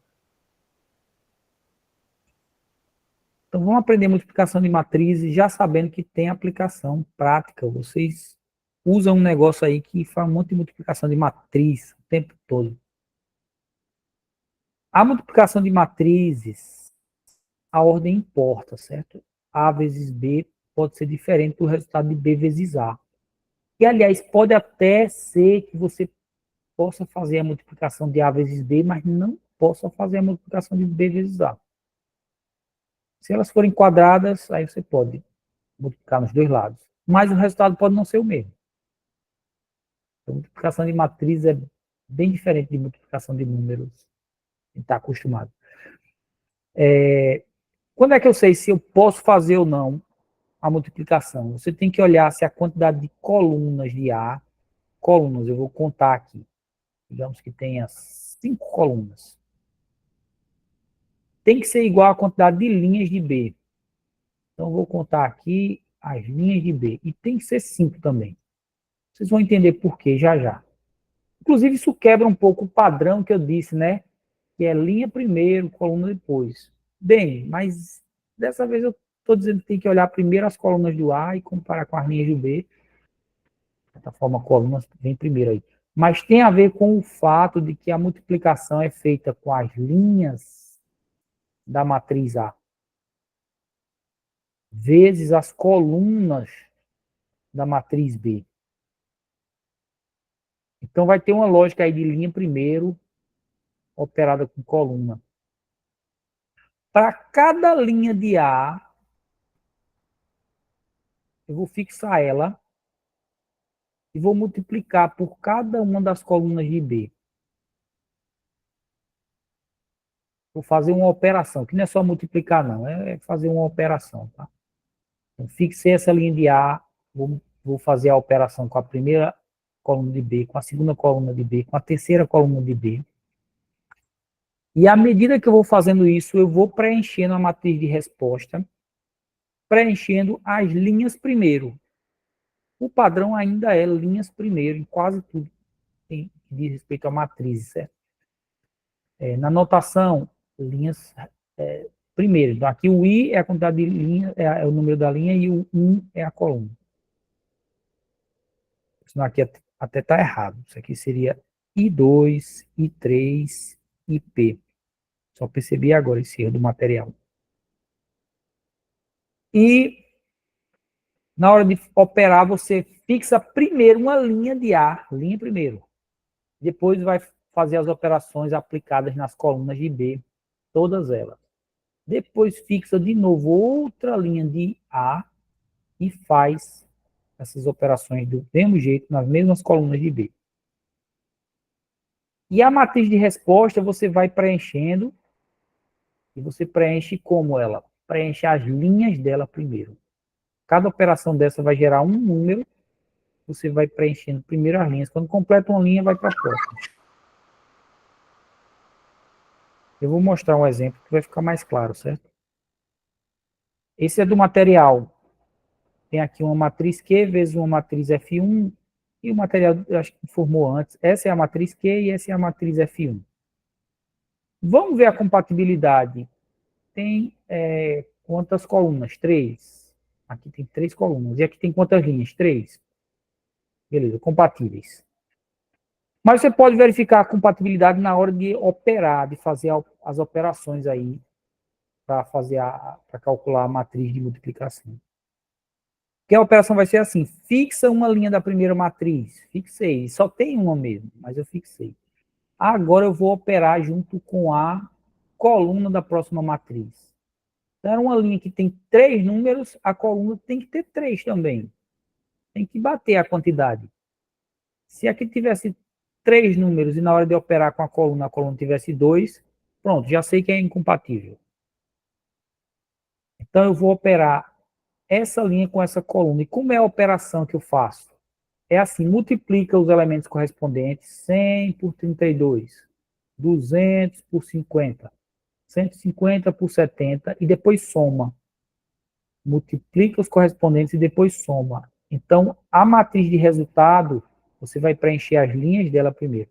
Então, vamos aprender multiplicação de matrizes, já sabendo que tem aplicação prática. Vocês usam um negócio aí que faz um monte de multiplicação de matriz o tempo todo. A multiplicação de matrizes, a ordem importa, certo? A vezes B pode ser diferente do resultado de B vezes A. E, aliás, pode até ser que você possa fazer a multiplicação de A vezes B, mas não possa fazer a multiplicação de B vezes A. Se elas forem quadradas, aí você pode multiplicar nos dois lados. Mas o resultado pode não ser o mesmo. Então, multiplicação de matriz é bem diferente de multiplicação de números. A gente está acostumado. Quando é que eu sei se eu posso fazer ou não a multiplicação? Você tem que olhar se a quantidade de colunas de A, colunas, eu vou contar aqui. Digamos que tenha 5 colunas. Tem que ser igual à quantidade de linhas de B. Então, eu vou contar aqui as linhas de B. E tem que ser 5 também. Vocês vão entender por quê já já. Inclusive, isso quebra um pouco o padrão que eu disse, né? Que é linha primeiro, coluna depois. Bem, mas dessa vez eu estou dizendo que tem que olhar primeiro as colunas do A e comparar com as linhas do B. Dessa forma, a coluna vem primeiro aí. Mas tem a ver com o fato de que a multiplicação é feita com as linhas da matriz A vezes as colunas da matriz B. Então vai ter uma lógica aí de linha primeiro, operada com coluna. Para cada linha de A, eu vou fixar ela e vou multiplicar por cada uma das colunas de B. Vou fazer uma operação, que não é só multiplicar, não, é fazer uma operação. Tá? Então, fixei essa linha de A, vou fazer a operação com a primeira coluna de B, com a segunda coluna de B, com a terceira coluna de B. E à medida que eu vou fazendo isso, eu vou preenchendo a matriz de resposta, preenchendo as linhas primeiro. O padrão ainda é linhas primeiro, em quase tudo que diz respeito à matriz, certo? Na notação, linhas primeiro. Então, aqui o I é a quantidade de linhas, é o número da linha, e o 1 é a coluna. Senão aqui até está errado. Isso aqui seria I2, I3, IP. Só percebi agora esse erro do material. E na hora de operar, você fixa primeiro uma linha de A, linha primeiro. Depois vai fazer as operações aplicadas nas colunas de B, todas elas. Depois fixa de novo outra linha de A e faz essas operações do mesmo jeito, nas mesmas colunas de B. E a matriz de resposta você vai preenchendo, e você preenche como ela? Preenche as linhas dela primeiro. Cada operação dessa vai gerar um número, você vai preenchendo primeiro as linhas. Quando completa uma linha, vai para a próxima. Eu vou mostrar um exemplo que vai ficar mais claro, certo? Esse é do material. Tem aqui uma matriz Q vezes uma matriz F1, e o material, eu acho que informou antes, essa é a matriz Q e essa é a matriz F1. Vamos ver a compatibilidade. Tem quantas colunas? 3. Aqui tem 3 colunas. E aqui tem quantas linhas? 3. Beleza, compatíveis. Mas você pode verificar a compatibilidade na hora de operar, de fazer as operações aí, para calcular a matriz de multiplicação. Porque a operação vai ser assim: fixa uma linha da primeira matriz. Fixei. Só tem uma mesmo, mas eu fixei. Agora eu vou operar junto com a coluna da próxima matriz. Então, era uma linha que tem 3 números, a coluna tem que ter 3 também. Tem que bater a quantidade. Se aqui tivesse 3 números e na hora de operar com a coluna tivesse 2, pronto, já sei que é incompatível. Então, eu vou operar essa linha com essa coluna. E como é a operação que eu faço? É assim: multiplica os elementos correspondentes, 100 por 32, 200 por 50, 150 por 70, e depois soma. Multiplica os correspondentes e depois soma. Então, a matriz de resultado, você vai preencher as linhas dela primeiro.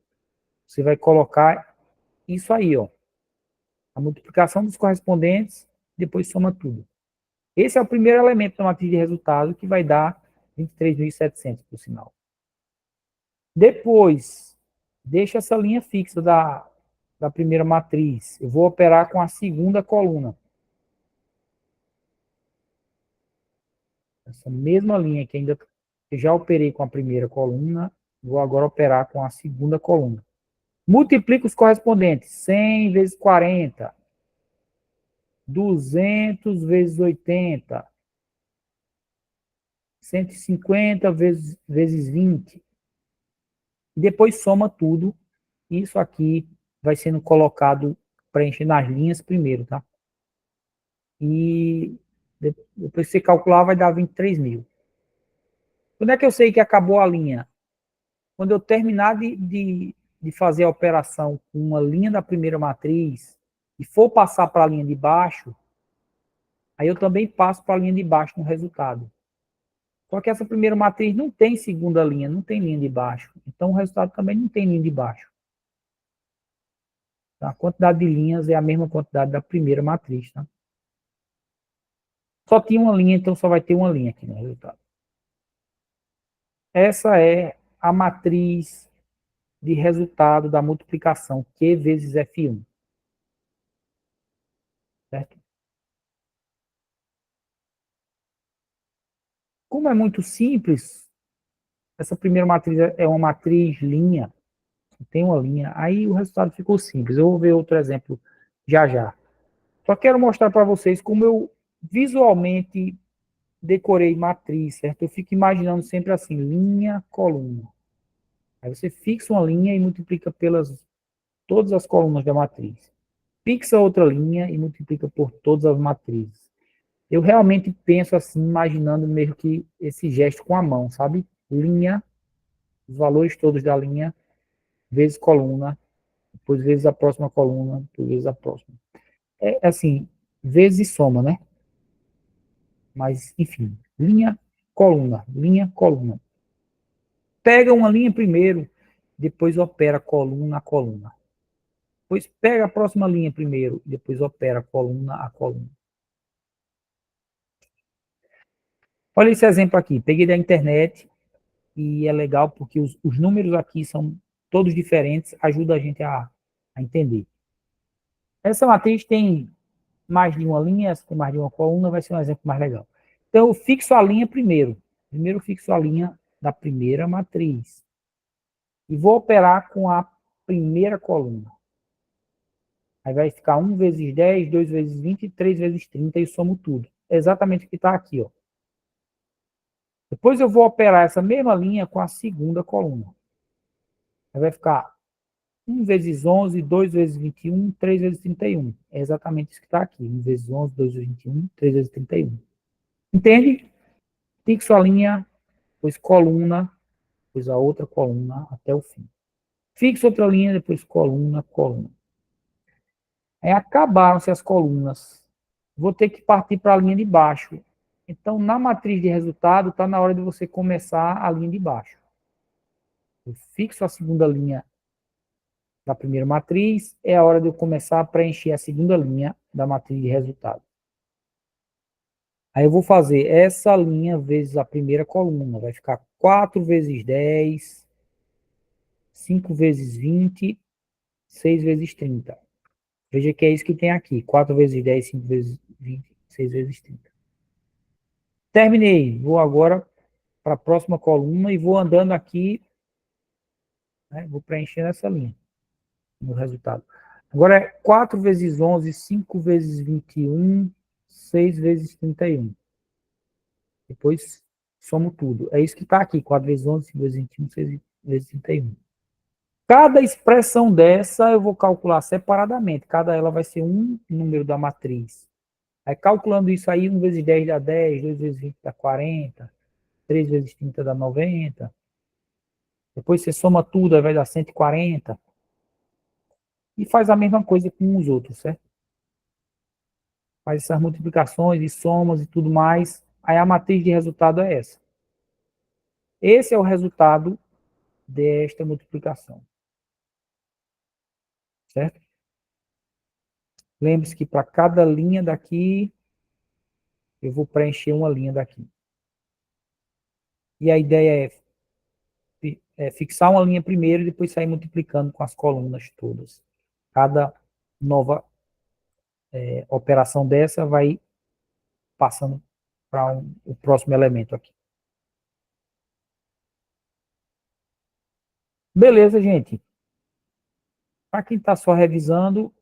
Você vai colocar isso aí, ó. A multiplicação dos correspondentes, depois soma tudo. Esse é o primeiro elemento da matriz de resultado, que vai dar 23.700, por sinal. Depois, deixa essa linha fixa da primeira matriz. Eu vou operar com a segunda coluna. Essa mesma linha que eu já operei com a primeira coluna, vou agora operar com a segunda coluna. Multiplica os correspondentes. 100 vezes 40. 200 vezes 80. 150 vezes 20. E depois soma tudo. Isso aqui vai sendo colocado, preenchendo as linhas primeiro, tá? E depois que você calcular, vai dar 23 mil. Quando é que eu sei que acabou a linha? Quando eu terminar de fazer a operação com uma linha da primeira matriz e for passar para a linha de baixo, aí eu também passo para a linha de baixo no resultado. Só que essa primeira matriz não tem segunda linha, não tem linha de baixo. Então, o resultado também não tem linha de baixo. Tá? A quantidade de linhas é a mesma quantidade da primeira matriz. Tá? Só tinha uma linha, então só vai ter uma linha aqui no resultado. Essa é a matriz de resultado da multiplicação Q vezes F1. Certo? Como é muito simples, essa primeira matriz é uma matriz linha, tem uma linha, aí o resultado ficou simples. Eu vou ver outro exemplo já já. Só quero mostrar para vocês como eu visualmente decorei matriz, certo? Eu fico imaginando sempre assim, linha, coluna. Aí você fixa uma linha e multiplica pelas todas as colunas da matriz. Fixa outra linha e multiplica por todas as matrizes. Eu realmente penso assim, imaginando mesmo que esse gesto com a mão, sabe? Linha, os valores todos da linha, vezes coluna, depois vezes a próxima coluna, depois vezes a próxima. É assim, vezes soma, né? Mas, enfim, linha, coluna. Pega uma linha primeiro, depois opera coluna a coluna. Depois pega a próxima linha primeiro, depois opera coluna a coluna. Olha esse exemplo aqui, peguei da internet e é legal porque os números aqui são todos diferentes, ajuda a gente a entender. Essa matriz tem mais de uma linha, essa tem mais de uma coluna, vai ser um exemplo mais legal. Então, eu fixo a linha primeiro. Primeiro eu fixo a linha da primeira matriz. E vou operar com a primeira coluna. Aí vai ficar 1 vezes 10, 2 vezes 20, 3 vezes 30 e somo tudo. É exatamente o que está aqui. Ó. Depois eu vou operar essa mesma linha com a segunda coluna. Aí vai ficar 1 vezes 11, 2 vezes 21, 3 vezes 31. É exatamente isso que está aqui. 1 vezes 11, 2 vezes 21, 3 vezes 31. Entende? Fixo a linha, depois coluna, depois a outra coluna até o fim. Fixo outra linha, depois coluna, coluna. Aí acabaram-se as colunas. Vou ter que partir para a linha de baixo. Então, na matriz de resultado, está na hora de você começar a linha de baixo. Eu fixo a segunda linha da primeira matriz, é a hora de eu começar a preencher a segunda linha da matriz de resultado. Aí eu vou fazer essa linha vezes a primeira coluna. Vai ficar 4 vezes 10, 5 vezes 20, 6 vezes 30. Veja que é isso que tem aqui. 4 vezes 10, 5 vezes 20, 6 vezes 30. Terminei. Vou agora para a próxima coluna e vou andando aqui. Né, vou preenchendo essa linha no resultado. Agora é 4 vezes 11, 5 vezes 21, 6 vezes 31. Depois somo tudo. É isso que está aqui. 4 vezes 11, 5 vezes 21, 6 vezes 31. Cada expressão dessa eu vou calcular separadamente. Cada ela vai ser um número da matriz. Aí calculando isso aí, 1 vezes 10 dá 10, 2 vezes 20 dá 40, 3 vezes 30 dá 90. Depois você soma tudo, aí vai dar 140. E faz a mesma coisa com os outros, certo? Faz essas multiplicações e somas e tudo mais. Aí a matriz de resultado é essa. Esse é o resultado desta multiplicação. Certo? Lembre-se que para cada linha daqui, eu vou preencher uma linha daqui. E a ideia é fixar uma linha primeiro e depois sair multiplicando com as colunas todas. Cada nova operação dessa vai passando para o próximo elemento aqui. Beleza, gente. Para quem está só revisando,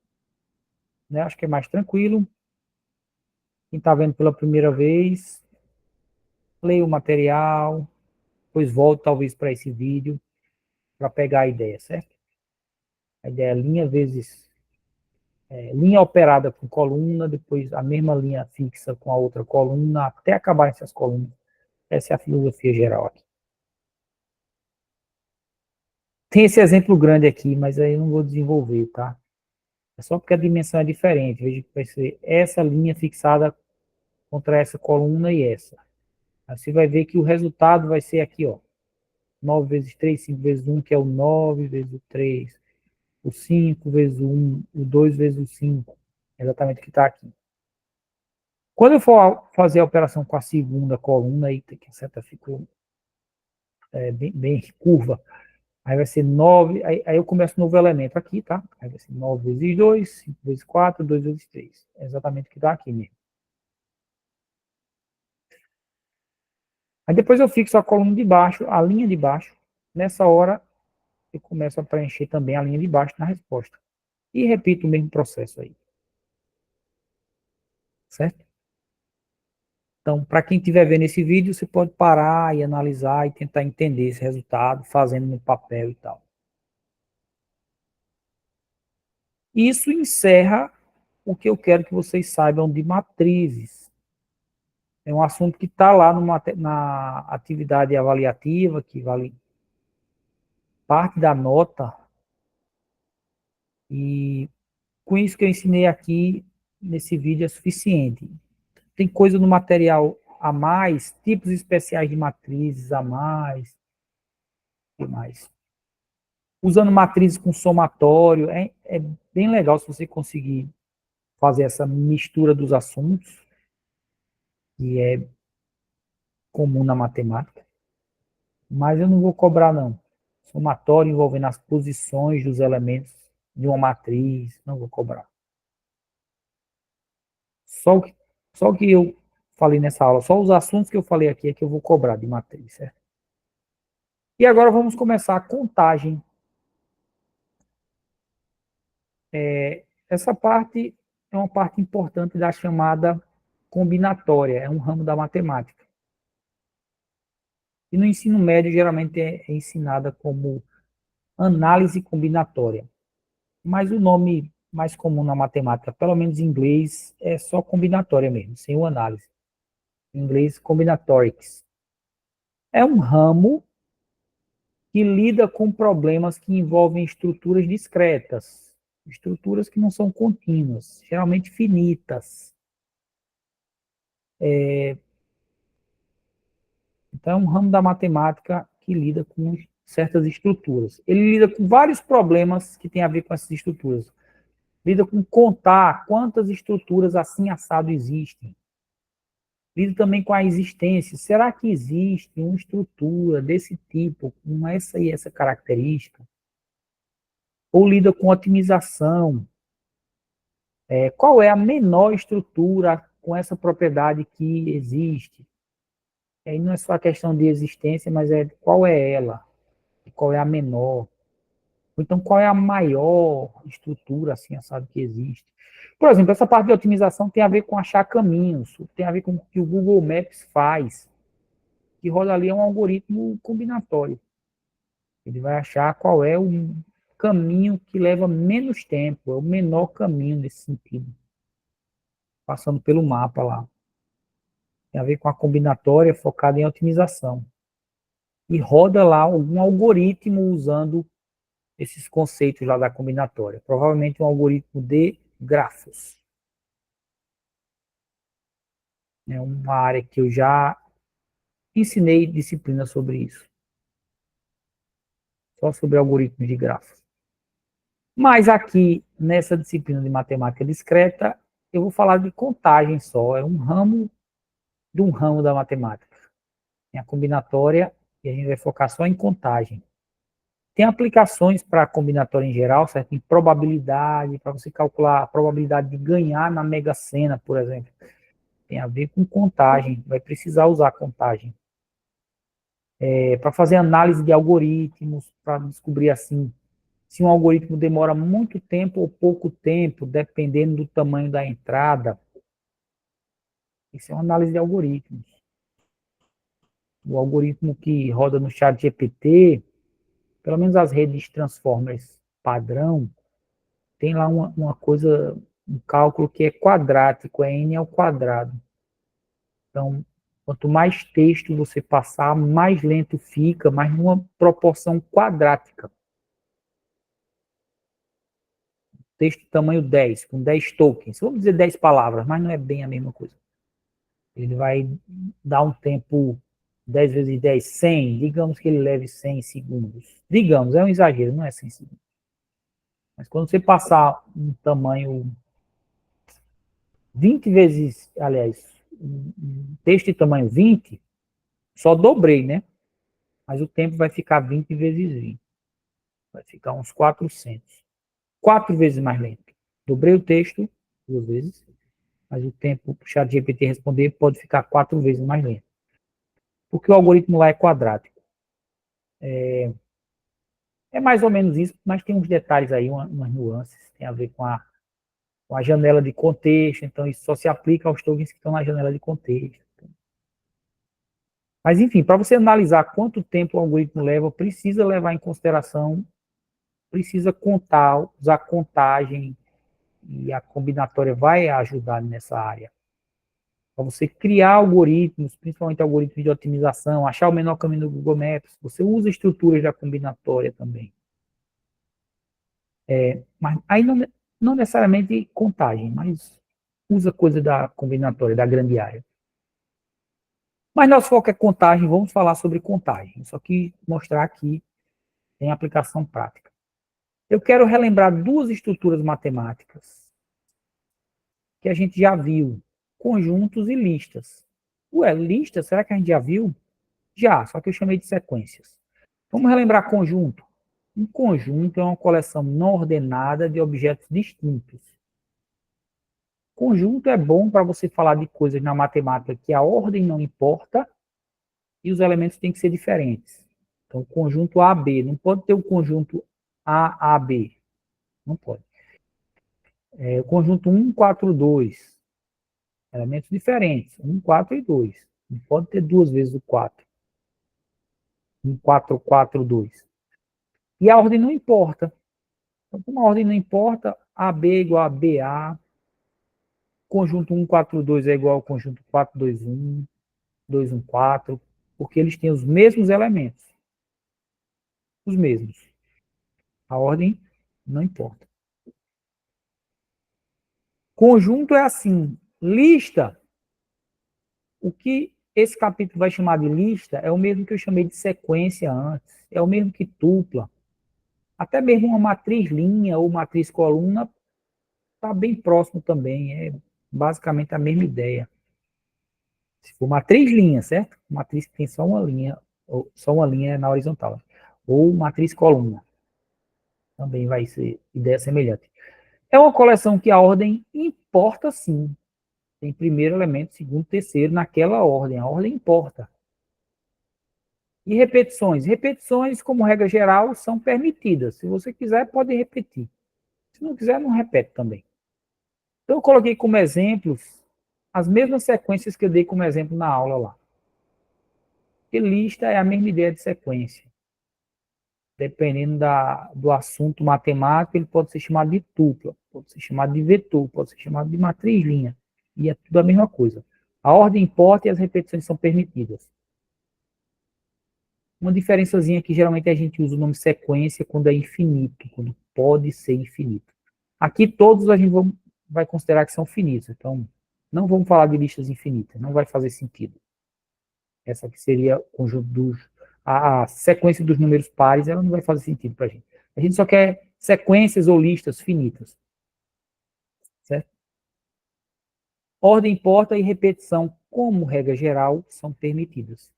né, acho que é mais tranquilo. Quem está vendo pela primeira vez, leia o material, depois volte talvez para esse vídeo para pegar a ideia, certo? A ideia é linha vezes linha operada com coluna, depois a mesma linha fixa com a outra coluna, até acabar essas colunas. Essa é a filosofia geral aqui. Tem esse exemplo grande aqui, mas aí eu não vou desenvolver, tá? É só porque a dimensão é diferente. Veja que vai ser essa linha fixada contra essa coluna e essa. Aí você vai ver que o resultado vai ser aqui, ó. 9 vezes 3, 5 vezes 1, que é o 9 vezes o 3, o 5 vezes o 1, o 2 vezes o 5. Exatamente o que está aqui. Quando eu for fazer a operação com a segunda coluna, aí que a seta ficou bem curva, aí vai ser 9, aí eu começo um novo elemento aqui, tá? Aí vai ser 9 vezes 2, 5 vezes 4, 2 vezes 3. É exatamente o que está aqui mesmo. Aí depois eu fixo a coluna de baixo, a linha de baixo. Nessa hora, eu começo a preencher também a linha de baixo na resposta. E repito o mesmo processo aí. Certo? Então, para quem estiver vendo esse vídeo, você pode parar e analisar e tentar entender esse resultado, fazendo no papel e tal. Isso encerra o que eu quero que vocês saibam de matrizes. É um assunto que está lá na atividade avaliativa, que vale parte da nota, e com isso que eu ensinei aqui nesse vídeo é suficiente. Tem coisa no material a mais, tipos especiais de matrizes a mais, e mais. Usando matrizes com somatório, é bem legal se você conseguir fazer essa mistura dos assuntos, que é comum na matemática. Mas eu não vou cobrar, não. Somatório envolvendo as posições dos elementos de uma matriz, não vou cobrar. Só o que, só o que eu falei nessa aula, só os assuntos que eu falei aqui é que eu vou cobrar de matriz, certo? E agora vamos começar a contagem. Essa parte é uma parte importante da chamada combinatória, é um ramo da matemática. E no ensino médio, geralmente é ensinada como análise combinatória. Mas o nome mais comum na matemática, pelo menos em inglês, é só combinatória mesmo, sem o análise. Em inglês, combinatorics. É um ramo que lida com problemas que envolvem estruturas discretas, estruturas que não são contínuas, geralmente finitas. Então, é um ramo da matemática que lida com certas estruturas. Ele lida com vários problemas que têm a ver com essas estruturas. Lida com contar quantas estruturas assim assado existem. Lida também com a existência. Será que existe uma estrutura desse tipo, com essa e essa característica? Ou lida com otimização. Qual é a menor estrutura com essa propriedade que existe? Aí não é só a questão de existência, mas é qual é ela, qual é a menor. Ou então, qual é a maior estrutura assim, assado que existe. Por exemplo, essa parte de otimização tem a ver com achar caminhos, tem a ver com o que o Google Maps faz, que roda ali é um algoritmo combinatório. Ele vai achar qual é o caminho que leva menos tempo, é o menor caminho nesse sentido, passando pelo mapa lá. Tem a ver com a combinatória focada em otimização. E roda lá algum algoritmo usando esses conceitos lá da combinatória. Provavelmente um algoritmo de grafos. É uma área que eu já ensinei disciplina sobre isso. Só sobre algoritmos de grafos. Mas aqui, nessa disciplina de matemática discreta, eu vou falar de contagem só. É um ramo de um ramo da matemática. Tem a combinatória e a gente vai focar só em contagem. Tem aplicações para combinatória em geral, certo? Em probabilidade, para você calcular a probabilidade de ganhar na Mega Sena, por exemplo. Tem a ver com contagem, vai precisar usar contagem. Para fazer análise de algoritmos, para descobrir assim, se um algoritmo demora muito tempo ou pouco tempo, dependendo do tamanho da entrada. Isso é uma análise de algoritmos. O algoritmo que roda no chat GPT, pelo menos as redes Transformers padrão, tem lá uma coisa, um cálculo que é quadrático, é n ao quadrado. Então, quanto mais texto você passar, mais lento fica, mas numa proporção quadrática. Texto tamanho 10, com 10 tokens. Vamos dizer 10 palavras, mas não é bem a mesma coisa. Ele vai dar um tempo 10 vezes 10, 100. Digamos que ele leve 100 segundos. Digamos, é um exagero, não é 100 segundos. Mas quando você passar um tamanho 20 vezes, aliás, um texto de tamanho 20, só dobrei, né? Mas o tempo vai ficar 20 vezes 20. Vai ficar uns 400. 4 vezes mais lento. Dobrei o texto 2 vezes, mas o tempo para o chat GPT responder pode ficar 4 vezes mais lento. Porque o algoritmo lá é quadrático. É mais ou menos isso, mas tem uns detalhes aí, umas nuances, tem a ver com a janela de contexto, então isso só se aplica aos tokens que estão na janela de contexto. Mas, enfim, para você analisar quanto tempo o algoritmo leva, precisa levar em consideração, precisa contar, usar contagem, e a combinatória vai ajudar nessa área. Para você criar algoritmos, principalmente algoritmos de otimização, achar o menor caminho do Google Maps, você usa estruturas da combinatória também. Mas aí não necessariamente contagem, mas usa coisa da combinatória, da grande área. Mas nosso foco é contagem, vamos falar sobre contagem. Só que mostrar aqui tem aplicação prática. Eu quero relembrar duas estruturas matemáticas que a gente já viu, conjuntos e listas. Ué, listas, será que a gente já viu? Já, só que eu chamei de sequências. Vamos relembrar conjunto. Um conjunto é uma coleção não ordenada de objetos distintos. Conjunto é bom para você falar de coisas na matemática que a ordem não importa e os elementos têm que ser diferentes. Então, conjunto AB, não pode ter o conjunto AAB. Não pode. O conjunto 1, 4, 2. Elementos diferentes. 1, 4 e 2. Não pode ter duas vezes o 4. 1, 4, 4, 2. E a ordem não importa. Então, como a ordem não importa, AB é igual a BA, conjunto 1, 4, 2 é igual ao conjunto 4, 2, 1, 2, 1, 4, porque eles têm os mesmos elementos. Os mesmos. A ordem não importa. Conjunto é assim. Lista, o que esse capítulo vai chamar de lista é o mesmo que eu chamei de sequência antes. É o mesmo que tupla. Até mesmo uma matriz linha ou matriz coluna está bem próximo também. É basicamente a mesma ideia. Se for matriz linha, certo? Matriz que tem só uma linha, ou só uma linha na horizontal. Ou matriz coluna. Também vai ser ideia semelhante. É uma coleção que a ordem importa sim. Tem primeiro elemento, segundo, terceiro, naquela ordem. A ordem importa. E repetições? Repetições, como regra geral, são permitidas. Se você quiser, pode repetir. Se não quiser, não repete também. Então, eu coloquei como exemplos as mesmas sequências que eu dei como exemplo na aula lá. E lista é a mesma ideia de sequência. Dependendo do assunto matemático, ele pode ser chamado de tupla, pode ser chamado de vetor, pode ser chamado de matriz linha. E é tudo a mesma coisa. A ordem importa e as repetições são permitidas. Uma diferençazinha que geralmente a gente usa o nome sequência quando é infinito, quando pode ser infinito. Aqui todos a gente vai considerar que são finitos, então não vamos falar de listas infinitas, não vai fazer sentido. Essa aqui seria o conjunto a sequência dos números pares, ela não vai fazer sentido para a gente. A gente só quer sequências ou listas finitas. Certo? Ordem importa e repetição, como regra geral, são permitidas.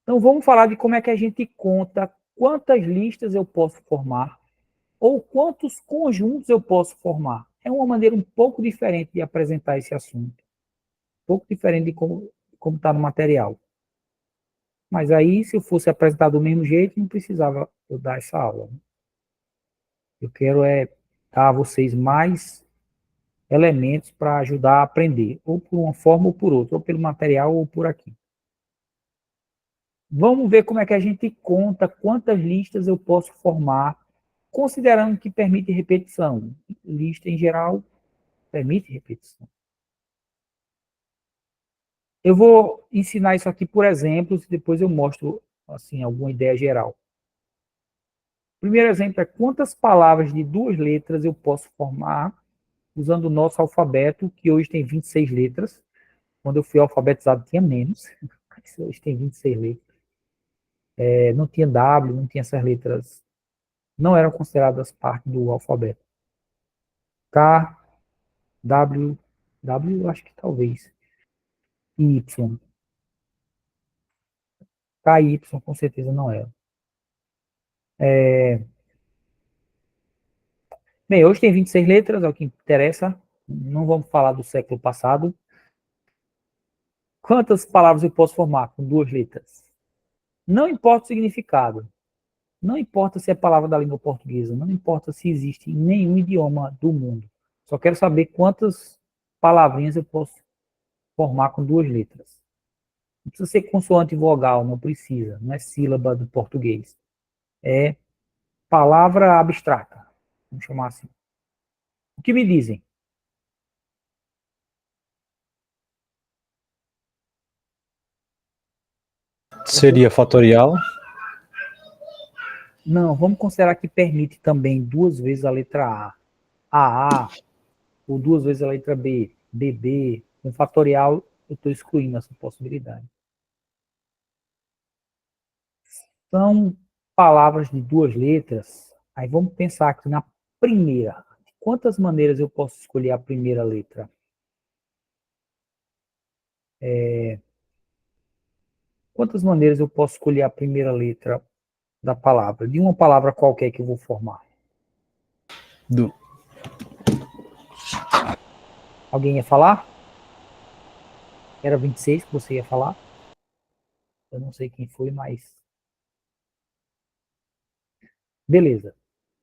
Então, vamos falar de como é que a gente conta quantas listas eu posso formar ou quantos conjuntos eu posso formar. É uma maneira um pouco diferente de apresentar esse assunto. Um pouco diferente de como está no material. Mas aí, se eu fosse apresentar do mesmo jeito, não precisava eu dar essa aula. Eu quero dar a vocês mais elementos para ajudar a aprender, ou por uma forma ou por outra, ou pelo material ou por aqui. Vamos ver como é que a gente conta quantas listas eu posso formar, considerando que permite repetição. Lista, em geral, permite repetição. Eu vou ensinar isso aqui por exemplos e depois eu mostro assim, alguma ideia geral. O primeiro exemplo é quantas palavras de duas letras eu posso formar usando o nosso alfabeto, que hoje tem 26 letras. Quando eu fui alfabetizado tinha menos, mas hoje tem 26 letras. Não tinha W, não tinha essas letras, não eram consideradas parte do alfabeto. K, W, W eu acho que talvez. Y. K e Y com certeza não era. Bem, hoje tem 26 letras, é o que interessa. Não vamos falar do século passado. Quantas palavras eu posso formar com 2 letras? Não importa o significado. Não importa se é palavra da língua portuguesa. Não importa se existe em nenhum idioma do mundo. Só quero saber quantas palavrinhas eu posso formar com 2 letras. Não precisa ser consoante e vogal, não precisa. Não é sílaba do português. É palavra abstrata. Vamos chamar assim. O que me dizem? Seria fatorial. Não, vamos considerar que permite também 2 vezes a letra A, AA, ou 2 vezes a letra B, BB. Com fatorial, eu estou excluindo essa possibilidade. São palavras de 2 letras. Aí vamos pensar aqui na primeira. De quantas maneiras eu posso escolher a primeira letra? Quantas maneiras eu posso escolher a primeira letra da palavra? De uma palavra qualquer que eu vou formar. Do... Alguém ia falar? Era 26 que você ia falar? Eu não sei quem foi, mas... Beleza.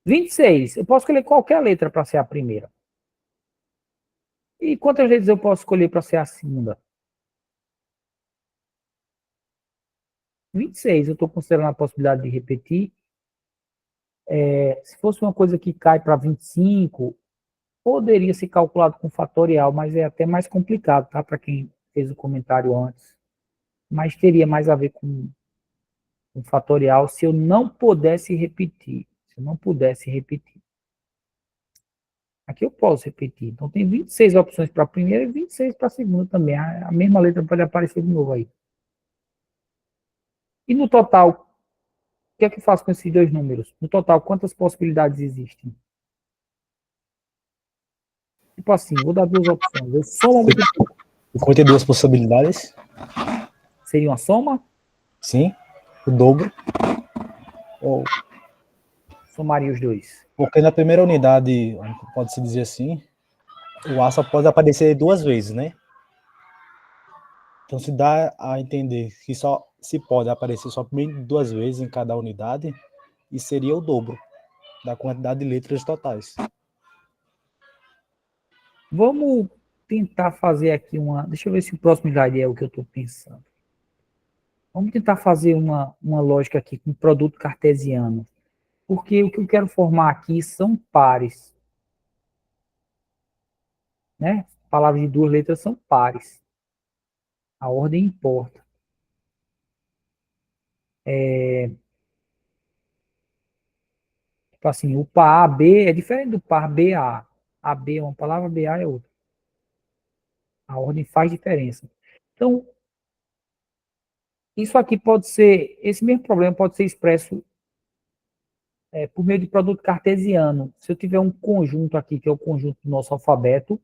26. Eu posso escolher qualquer letra para ser a primeira. E quantas letras eu posso escolher para ser a segunda? 26. Eu estou considerando a possibilidade de repetir. Se fosse uma coisa que cai para 25, poderia ser calculado com fatorial, mas é até mais complicado, tá? Para quem fez o comentário antes. Mas teria mais a ver com fatorial se eu não pudesse repetir. Se eu não pudesse repetir. Aqui eu posso repetir. Então tem 26 opções para a primeira e 26 para a segunda também. A mesma letra pode aparecer de novo aí. E no total, o que é que eu faço com esses 2 números? No total, quantas possibilidades existem? Tipo assim, vou dar 2 opções. Eu somo muito. 52 possibilidades. Seria uma soma? Sim. O dobro. Ou... Somaria os 2. Porque na primeira unidade, pode-se dizer assim, o A só pode aparecer 2 vezes, né? Então se dá a entender que só se pode aparecer somente 2 vezes em cada unidade, e seria o dobro da quantidade de letras totais. Vamos tentar fazer aqui uma... Deixa eu ver se o próximo slide é o que eu estou pensando. Vamos tentar fazer uma lógica aqui com produto cartesiano. Porque o que eu quero formar aqui são pares. Né? Palavras de 2 letras são pares. A ordem importa. Tipo assim, o par AB é diferente do par BA. AB é uma palavra, BA é outra. A ordem faz diferença. Então, isso aqui pode ser, esse mesmo problema pode ser expresso por meio de produto cartesiano. Se eu tiver um conjunto aqui, que é o conjunto do nosso alfabeto,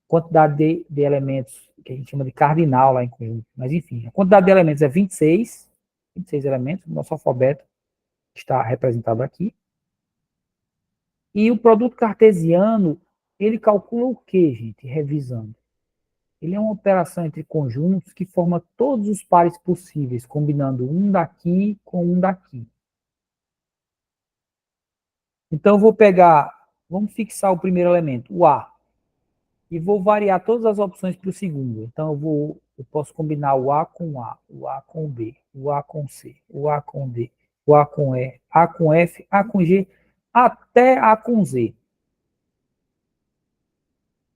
quantidade de elementos, que a gente chama de cardinal lá em conjunto, mas enfim, a quantidade de elementos é 26 elementos, o nosso alfabeto está representado aqui. E o produto cartesiano, ele calcula o quê, gente? Revisando. Ele é uma operação entre conjuntos que forma todos os pares possíveis, combinando um daqui com um daqui. Então, eu vou pegar, vamos fixar o primeiro elemento, o A, e vou variar todas as opções para o segundo. Então, eu posso combinar o A com A, o A com B, o A com C, o A com D, o A com E, A com F, A com G, até A com Z.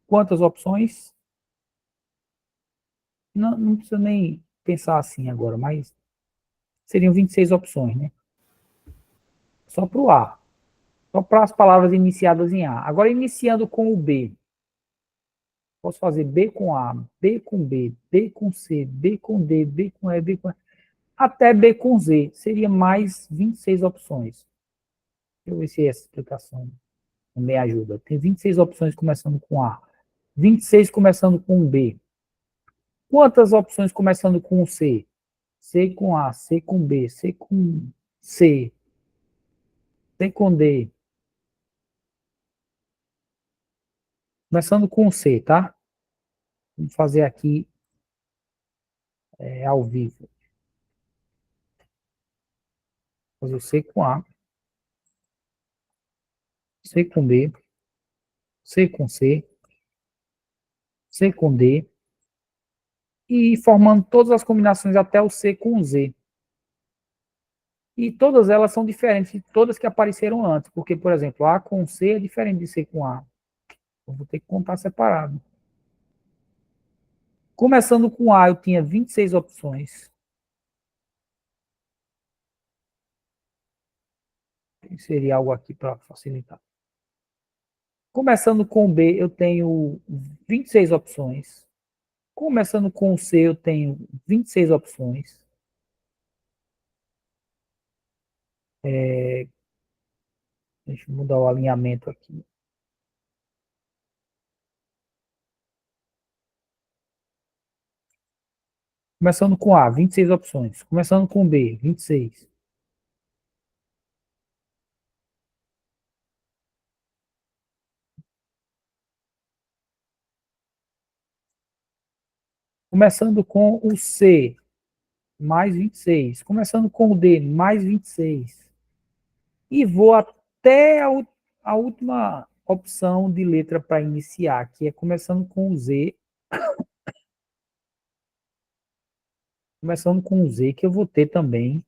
Quantas opções? Não precisa nem pensar assim agora, mas seriam 26 opções, né? Só para o A. Só para as palavras iniciadas em A. Agora, iniciando com o B. Posso fazer B com A, B com B, B com C, B com D, B com E, B com E, até B com Z. Seria mais 26 opções. Deixa eu ver se essa explicação me ajuda. Tem 26 opções começando com A, 26 começando com B. Quantas opções começando com C? C com A, C com B, C com C, C com D. Começando com C, tá? Vamos fazer aqui ao vivo. Vou fazer o C com A, C com B, C com C, C com D, e formando todas as combinações até o C com Z. E todas elas são diferentes de todas que apareceram antes, porque, por exemplo, A com C é diferente de C com A. Eu vou ter que contar separado. Começando com A, eu tinha 26 opções. Seria algo aqui para facilitar. Começando com B, eu tenho 26 opções. Começando com C, eu tenho 26 opções. Deixa eu mudar o alinhamento aqui. Começando com A, 26 opções. Começando com B, 26. Começando com o C, mais 26. Começando com o D, mais 26. E vou até a última opção de letra para iniciar, que é começando com o Z. Começando com o Z, que eu vou ter também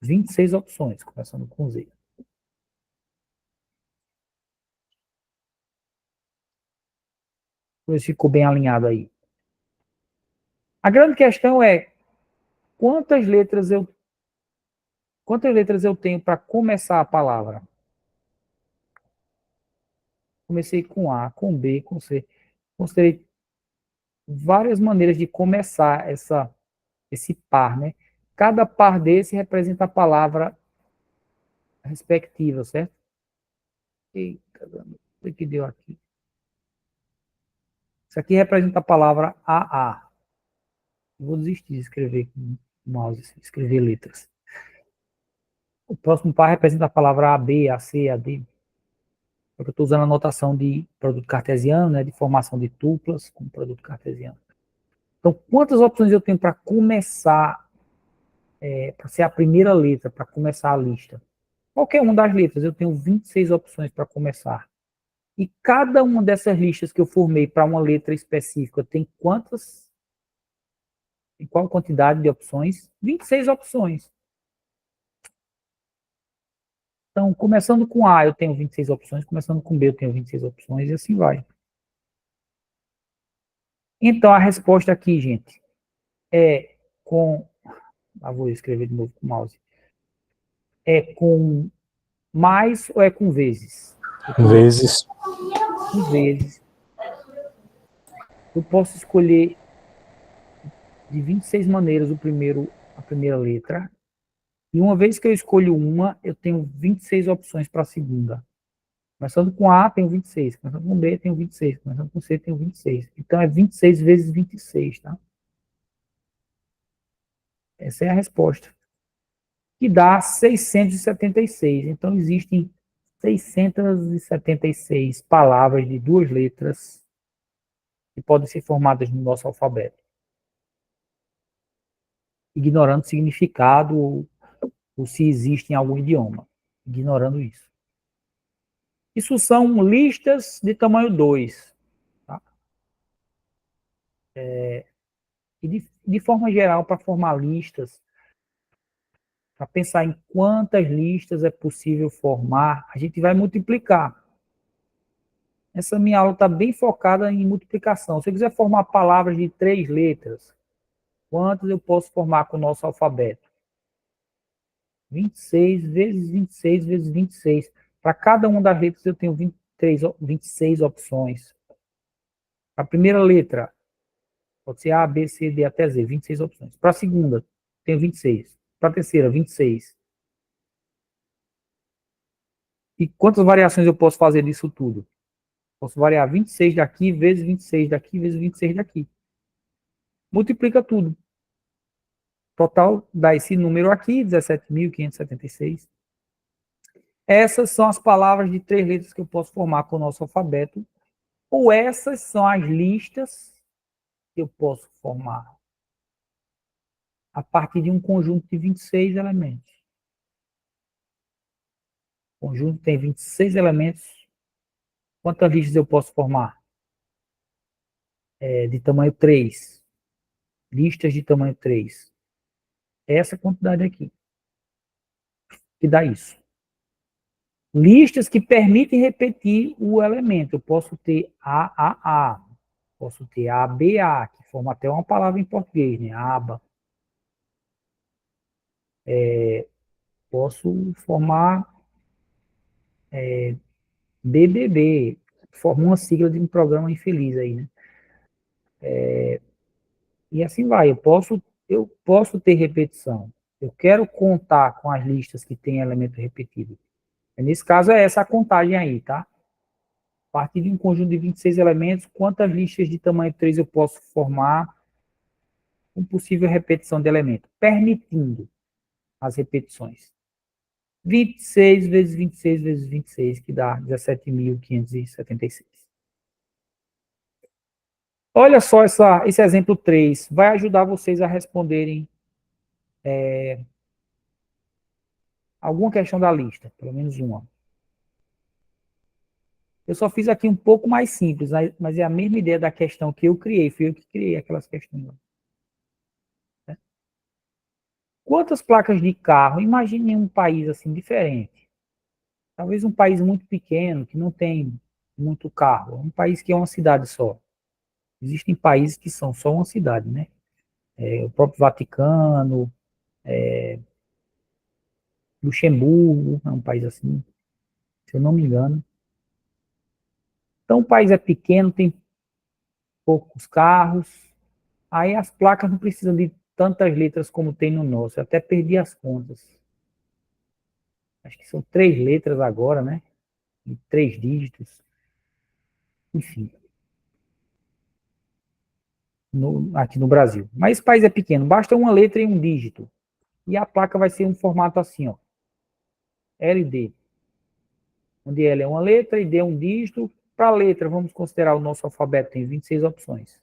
26 opções, começando com Z. Ver se ficou bem alinhado aí. A grande questão é quantas letras eu tenho para começar a palavra. Comecei com A, com B, com C. Considerei várias maneiras de começar esse par, né? Cada par desse representa a palavra respectiva, certo? Eita, o que deu aqui? Isso aqui representa a palavra AA. Vou desistir de escrever com o mouse, escrever letras. O próximo par representa a palavra AB, AC, AD. Porque eu estou usando a notação de produto cartesiano, né, de formação de tuplas com produto cartesiano. Então, quantas opções eu tenho para começar, para ser a primeira letra, para começar a lista? Qualquer uma das letras, eu tenho 26 opções para começar. E cada uma dessas listas que eu formei para uma letra específica tem quantas? Em qual quantidade de opções? 26 opções. Então, começando com A, eu tenho 26 opções, começando com B, eu tenho 26 opções, e assim vai. Então, a resposta aqui, gente, é com... vou escrever de novo com o mouse. É com mais ou é com vezes? Vezes. Com vezes. Eu posso escolher de 26 maneiras a primeira letra. E uma vez que eu escolho uma, eu tenho 26 opções para a segunda. Começando com A, tenho 26. Começando com B, tenho 26. Começando com C, tenho 26. Então, é 26 vezes 26, tá? Essa é a resposta. Que dá 676. Então, existem 676 palavras de duas letras que podem ser formadas no nosso alfabeto. Ignorando o significado ou se existe em algum idioma. Ignorando isso. Isso são listas de tamanho 2. Tá? E de forma geral, para formar listas, para pensar em quantas listas é possível formar, a gente vai multiplicar. Essa minha aula está bem focada em multiplicação. Se eu quiser formar palavras de 3 letras, quantas eu posso formar com o nosso alfabeto? 26 vezes 26 vezes 26. Para cada uma das letras eu tenho 26 opções. A primeira letra, pode ser A, B, C, D até Z, 26 opções. Para a segunda, tenho 26. Para a terceira, 26. E quantas variações eu posso fazer disso tudo? Posso variar 26 daqui, vezes 26 daqui, vezes 26 daqui. Multiplica tudo. Total dá esse número aqui, 17.576. Essas são as palavras de 3 letras que eu posso formar com o nosso alfabeto. Ou essas são as listas que eu posso formar a partir de um conjunto de 26 elementos. O conjunto tem 26 elementos. Quantas listas eu posso formar? De tamanho 3. Listas de tamanho 3. Essa quantidade aqui. Que dá isso. Listas que permitem repetir o elemento. Eu posso ter A. Posso ter ABA, que forma até uma palavra em português, né? Aba. Posso formar BBB, forma uma sigla de um programa infeliz aí, né? E assim vai. Eu posso ter repetição. Eu quero contar com as listas que têm elemento repetido. Nesse caso, é essa a contagem aí, tá? A partir de um conjunto de 26 elementos, quantas listas de tamanho 3 eu posso formar com possível repetição de elemento, permitindo as repetições. 26 vezes 26 vezes 26, que dá 17.576. Olha só esse exemplo 3. Vai ajudar vocês a responderem alguma questão da lista, pelo menos uma. Eu só fiz aqui um pouco mais simples, mas é a mesma ideia da questão que eu criei. Fui eu que criei aquelas questões. Né? Quantas placas de carro? Imagine um país assim diferente. Talvez um país muito pequeno, que não tem muito carro. Um país que é uma cidade só. Existem países que são só uma cidade, né? O próprio Vaticano, Luxemburgo, é um país assim, se eu não me engano. Então, o país é pequeno, tem poucos carros, aí as placas não precisam de tantas letras como tem no nosso. Eu até perdi as contas. Acho que são 3 letras agora, né? E 3 dígitos. Enfim. Aqui no Brasil. Mas esse país é pequeno, basta uma letra e um dígito. E a placa vai ser um formato assim, ó. LD. Onde L é uma letra e D é um dígito. Para letra, vamos considerar o nosso alfabeto tem 26 opções.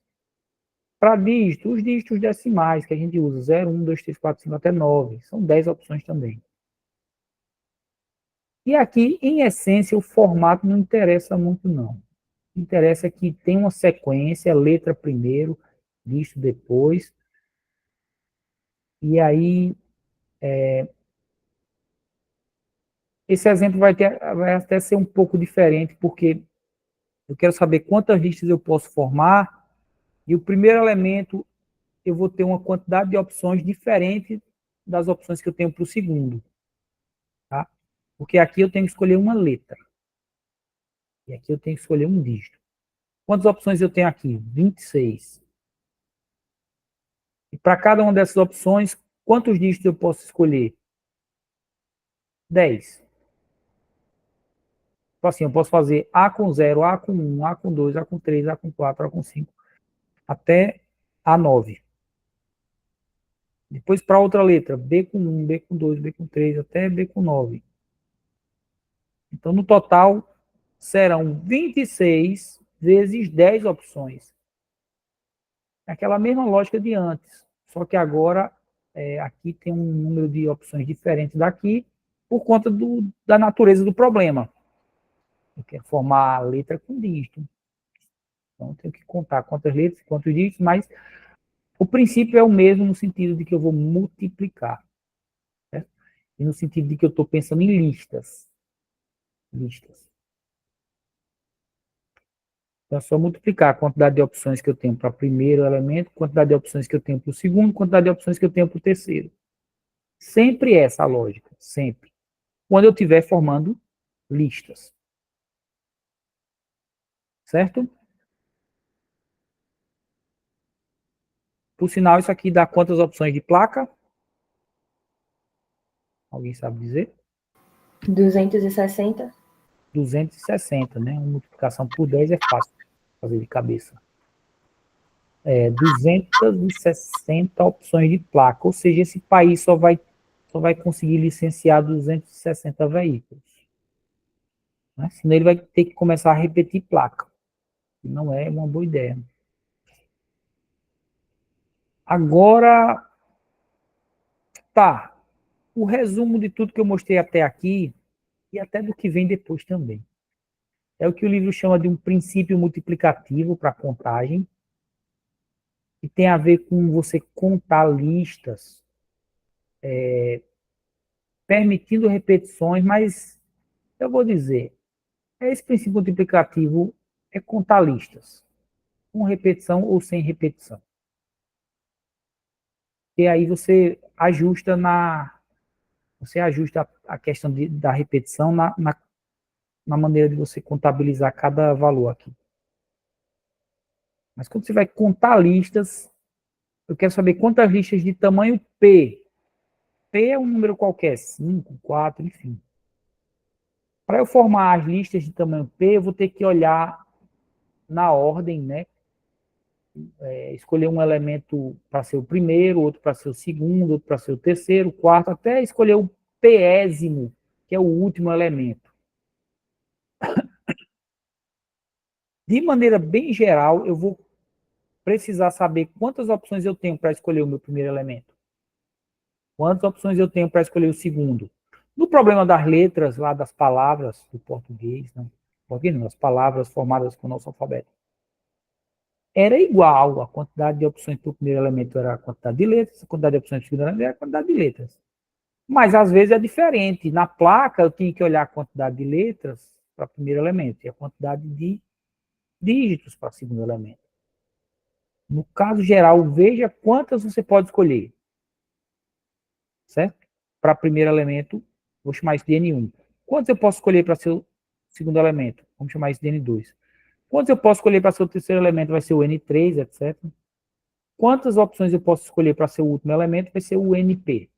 Para dígito, os dígitos decimais que a gente usa, 0, 1, 2, 3, 4, 5 até 9. São 10 opções também. E aqui, em essência, o formato não interessa muito, não. Interessa que tem uma sequência, letra primeiro, dígito depois. E aí, esse exemplo vai até ser um pouco diferente, porque eu quero saber quantas listas eu posso formar, e o primeiro elemento eu vou ter uma quantidade de opções diferente das opções que eu tenho para o segundo. Tá? Porque aqui eu tenho que escolher uma letra. E aqui eu tenho que escolher um dígito. Quantas opções eu tenho aqui? 26. E para cada uma dessas opções, quantos dígitos eu posso escolher? 10. Então, assim, eu posso fazer A com 0, A com 1, A com 2, A com 3, A com 4, A com 5, até A9. Depois, para outra letra, B com 1, B com 2, B com 3, até B com 9. Então, no total, serão 26 vezes 10 opções. Aquela mesma lógica de antes, só que agora aqui tem um número de opções diferente daqui, por conta da natureza do problema. Eu quero formar a letra com dígito. Então, eu tenho que contar quantas letras, quantos dígitos, mas o princípio é o mesmo no sentido de que eu vou multiplicar. Certo? E no sentido de que eu estou pensando em listas. Listas. Então, é só multiplicar a quantidade de opções que eu tenho para o primeiro elemento, quantidade de opções que eu tenho para o segundo, quantidade de opções que eu tenho para o terceiro. Sempre essa a lógica, sempre. Quando eu estiver formando listas. Certo? Por sinal, isso aqui dá quantas opções de placa? Alguém sabe dizer? 260. 260, né? Uma multiplicação por 10 é fácil fazer de cabeça. 260 opções de placa, ou seja, esse país só vai conseguir licenciar 260 veículos. Né? Senão ele vai ter que começar a repetir placa. E não é uma boa ideia. Agora, tá. O resumo de tudo que eu mostrei até aqui, e até do que vem depois também, é o que o livro chama de um princípio multiplicativo para contagem, que tem a ver com você contar listas, permitindo repetições, mas eu vou dizer, esse princípio multiplicativo é contar listas, com repetição ou sem repetição. E aí você ajusta a questão da repetição na maneira de você contabilizar cada valor aqui. Mas quando você vai contar listas, eu quero saber quantas listas de tamanho P. P é um número qualquer, 5, 4, enfim. Para eu formar as listas de tamanho P, eu vou ter que olhar na ordem, né? Escolher um elemento para ser o primeiro, outro para ser o segundo, outro para ser o terceiro, quarto, até escolher o pésimo, que é o último elemento. De maneira bem geral, eu vou precisar saber quantas opções eu tenho para escolher o meu primeiro elemento. Quantas opções eu tenho para escolher o segundo. No problema das letras, lá das palavras do português, as palavras formadas com o nosso alfabeto, era igual, a quantidade de opções para o primeiro elemento era a quantidade de letras, a quantidade de opções para o segundo elemento era a quantidade de letras. Mas, às vezes, é diferente. Na placa, eu tinha que olhar a quantidade de letras para o primeiro elemento e a quantidade de dígitos para o segundo elemento. No caso geral, veja quantas você pode escolher. Certo? Para o primeiro elemento, vou chamar isso de N1. Quantos eu posso escolher para ser o segundo elemento? Vamos chamar isso de N2. Quantos eu posso escolher para ser o terceiro elemento? Vai ser o N3, etc. Quantas opções eu posso escolher para ser o último elemento? Vai ser o NP.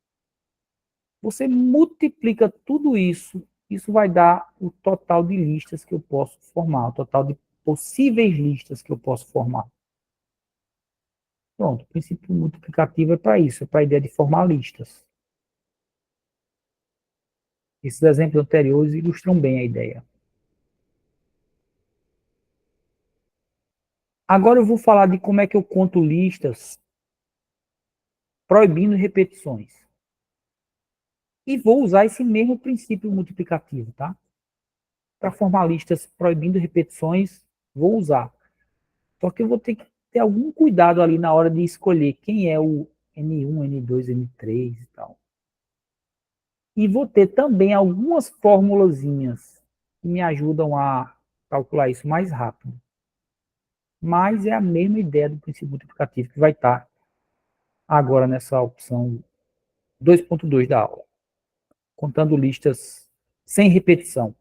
Você multiplica tudo isso, isso vai dar o total de listas que eu posso formar, o total de possíveis listas que eu posso formar. Pronto, o princípio multiplicativo é para isso, é para a ideia de formar listas. Esses exemplos anteriores ilustram bem a ideia. Agora eu vou falar de como é que eu conto listas proibindo repetições. E vou usar esse mesmo princípio multiplicativo, tá? Para formar listas proibindo repetições, vou usar. Só que eu vou ter que ter algum cuidado ali na hora de escolher quem é o N1, N2, N3 e tal. E vou ter também algumas formulazinhas que me ajudam a calcular isso mais rápido. Mas é a mesma ideia do princípio multiplicativo que vai estar agora nessa opção 2.2 da aula, contando listas sem repetição.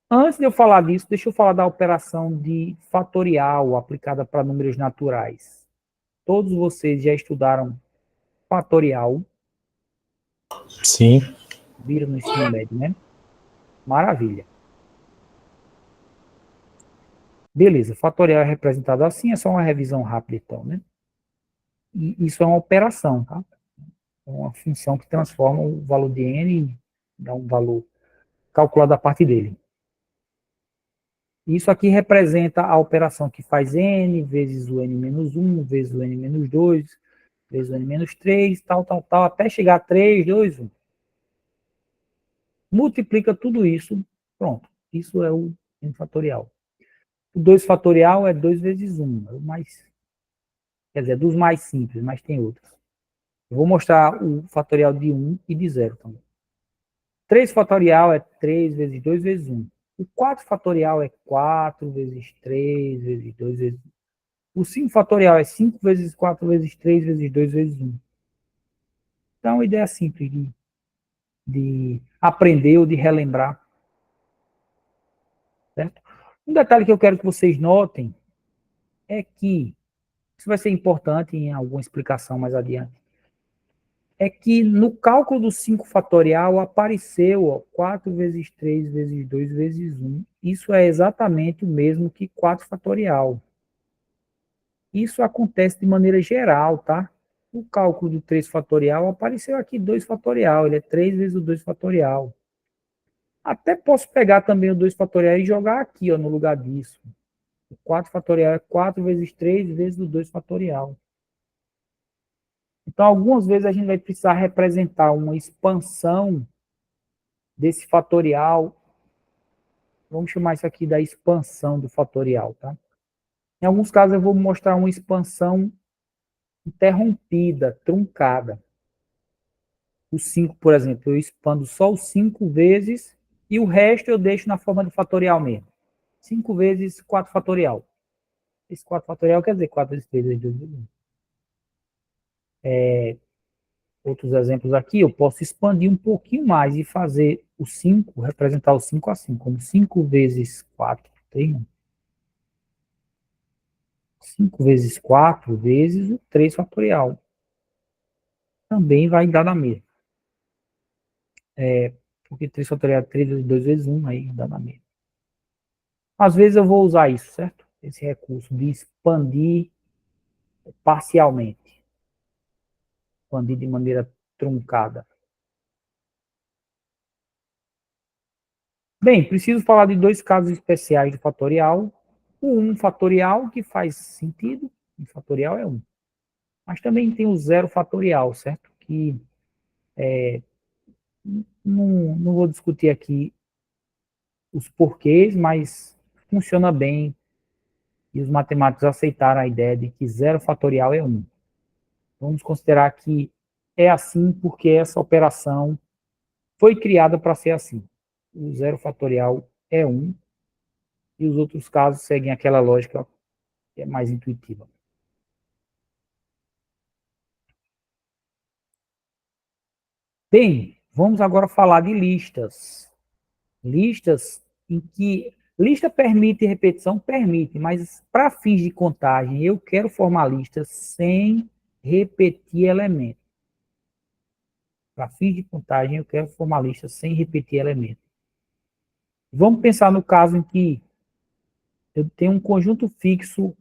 Antes de eu falar disso, deixa eu falar da operação de fatorial aplicada para números naturais. Todos vocês já estudaram fatorial? Sim. Viram no ensino médio, né? Maravilha. Beleza, fatorial é representado assim, é só uma revisão rápida então, né? E isso é uma operação, tá? É uma função que transforma o valor de n em dá um valor calculado a partir dele. Isso aqui representa a operação que faz n vezes o n-1, vezes o n-2, vezes o n-3, tal, até chegar a 3, 2, 1. Multiplica tudo isso, pronto. Isso é o n fatorial. O 2 fatorial é 2 vezes 1, é o mais, quer dizer, é dos mais simples, mas tem outros. Eu vou mostrar o fatorial de 1 e de 0 também. 3 fatorial é 3 vezes 2 vezes 1. O 4 fatorial é 4 vezes 3 vezes 2 vezes 1. O 5 fatorial é 5 vezes 4 vezes 3 vezes 2 vezes 1. Então, é uma ideia simples de aprender ou de relembrar. Certo? Um detalhe que eu quero que vocês notem é que isso vai ser importante em alguma explicação mais adiante, é que no cálculo do 5 fatorial apareceu, ó, 4 vezes 3 vezes 2 vezes 1. Isso é exatamente o mesmo que 4 fatorial. Isso acontece de maneira geral, tá? O cálculo do 3 fatorial apareceu aqui 2 fatorial, ele é 3 vezes o 2 fatorial. Até posso pegar também o 2 fatorial e jogar aqui, ó, no lugar disso. O 4 fatorial é 4 vezes 3 vezes o 2 fatorial. Então, algumas vezes a gente vai precisar representar uma expansão desse fatorial. Vamos chamar isso aqui da expansão do fatorial, tá? Em alguns casos eu vou mostrar uma expansão interrompida, truncada. O 5, por exemplo, eu expando só o 5 vezes e o resto eu deixo na forma de fatorial mesmo. 5 vezes 4 fatorial. Esse 4 fatorial quer dizer 4 vezes 3 vezes 2 vezes 1. Outros exemplos aqui, eu posso expandir um pouquinho mais e fazer o 5, representar o 5 assim, como 5 vezes 4 tem 1. 5 vezes 4 vezes o 3 fatorial. Também vai dar na mesma. Porque 3 fatorial é 3 vezes 2 vezes 1, aí dá na mesma. Às vezes eu vou usar isso, certo? Esse recurso de expandir parcialmente. Expandir de maneira truncada. Bem, preciso falar de dois casos especiais do fatorial. O 1 fatorial, que faz sentido, o fatorial é 1. Mas também tem o 0 fatorial, certo? Que não vou discutir aqui os porquês, mas funciona bem e os matemáticos aceitaram a ideia de que 0 fatorial é 1. Vamos considerar que é assim porque essa operação foi criada para ser assim. O 0 fatorial é 1 e os outros casos seguem aquela lógica que é mais intuitiva. Bem, vamos agora falar de listas. Listas em que lista permite repetição, permite, mas para fins de contagem eu quero formar listas sem repetir elementos. Para fins de contagem eu quero formar listas sem repetir elementos. Vamos pensar no caso em que eu tenho um conjunto fixo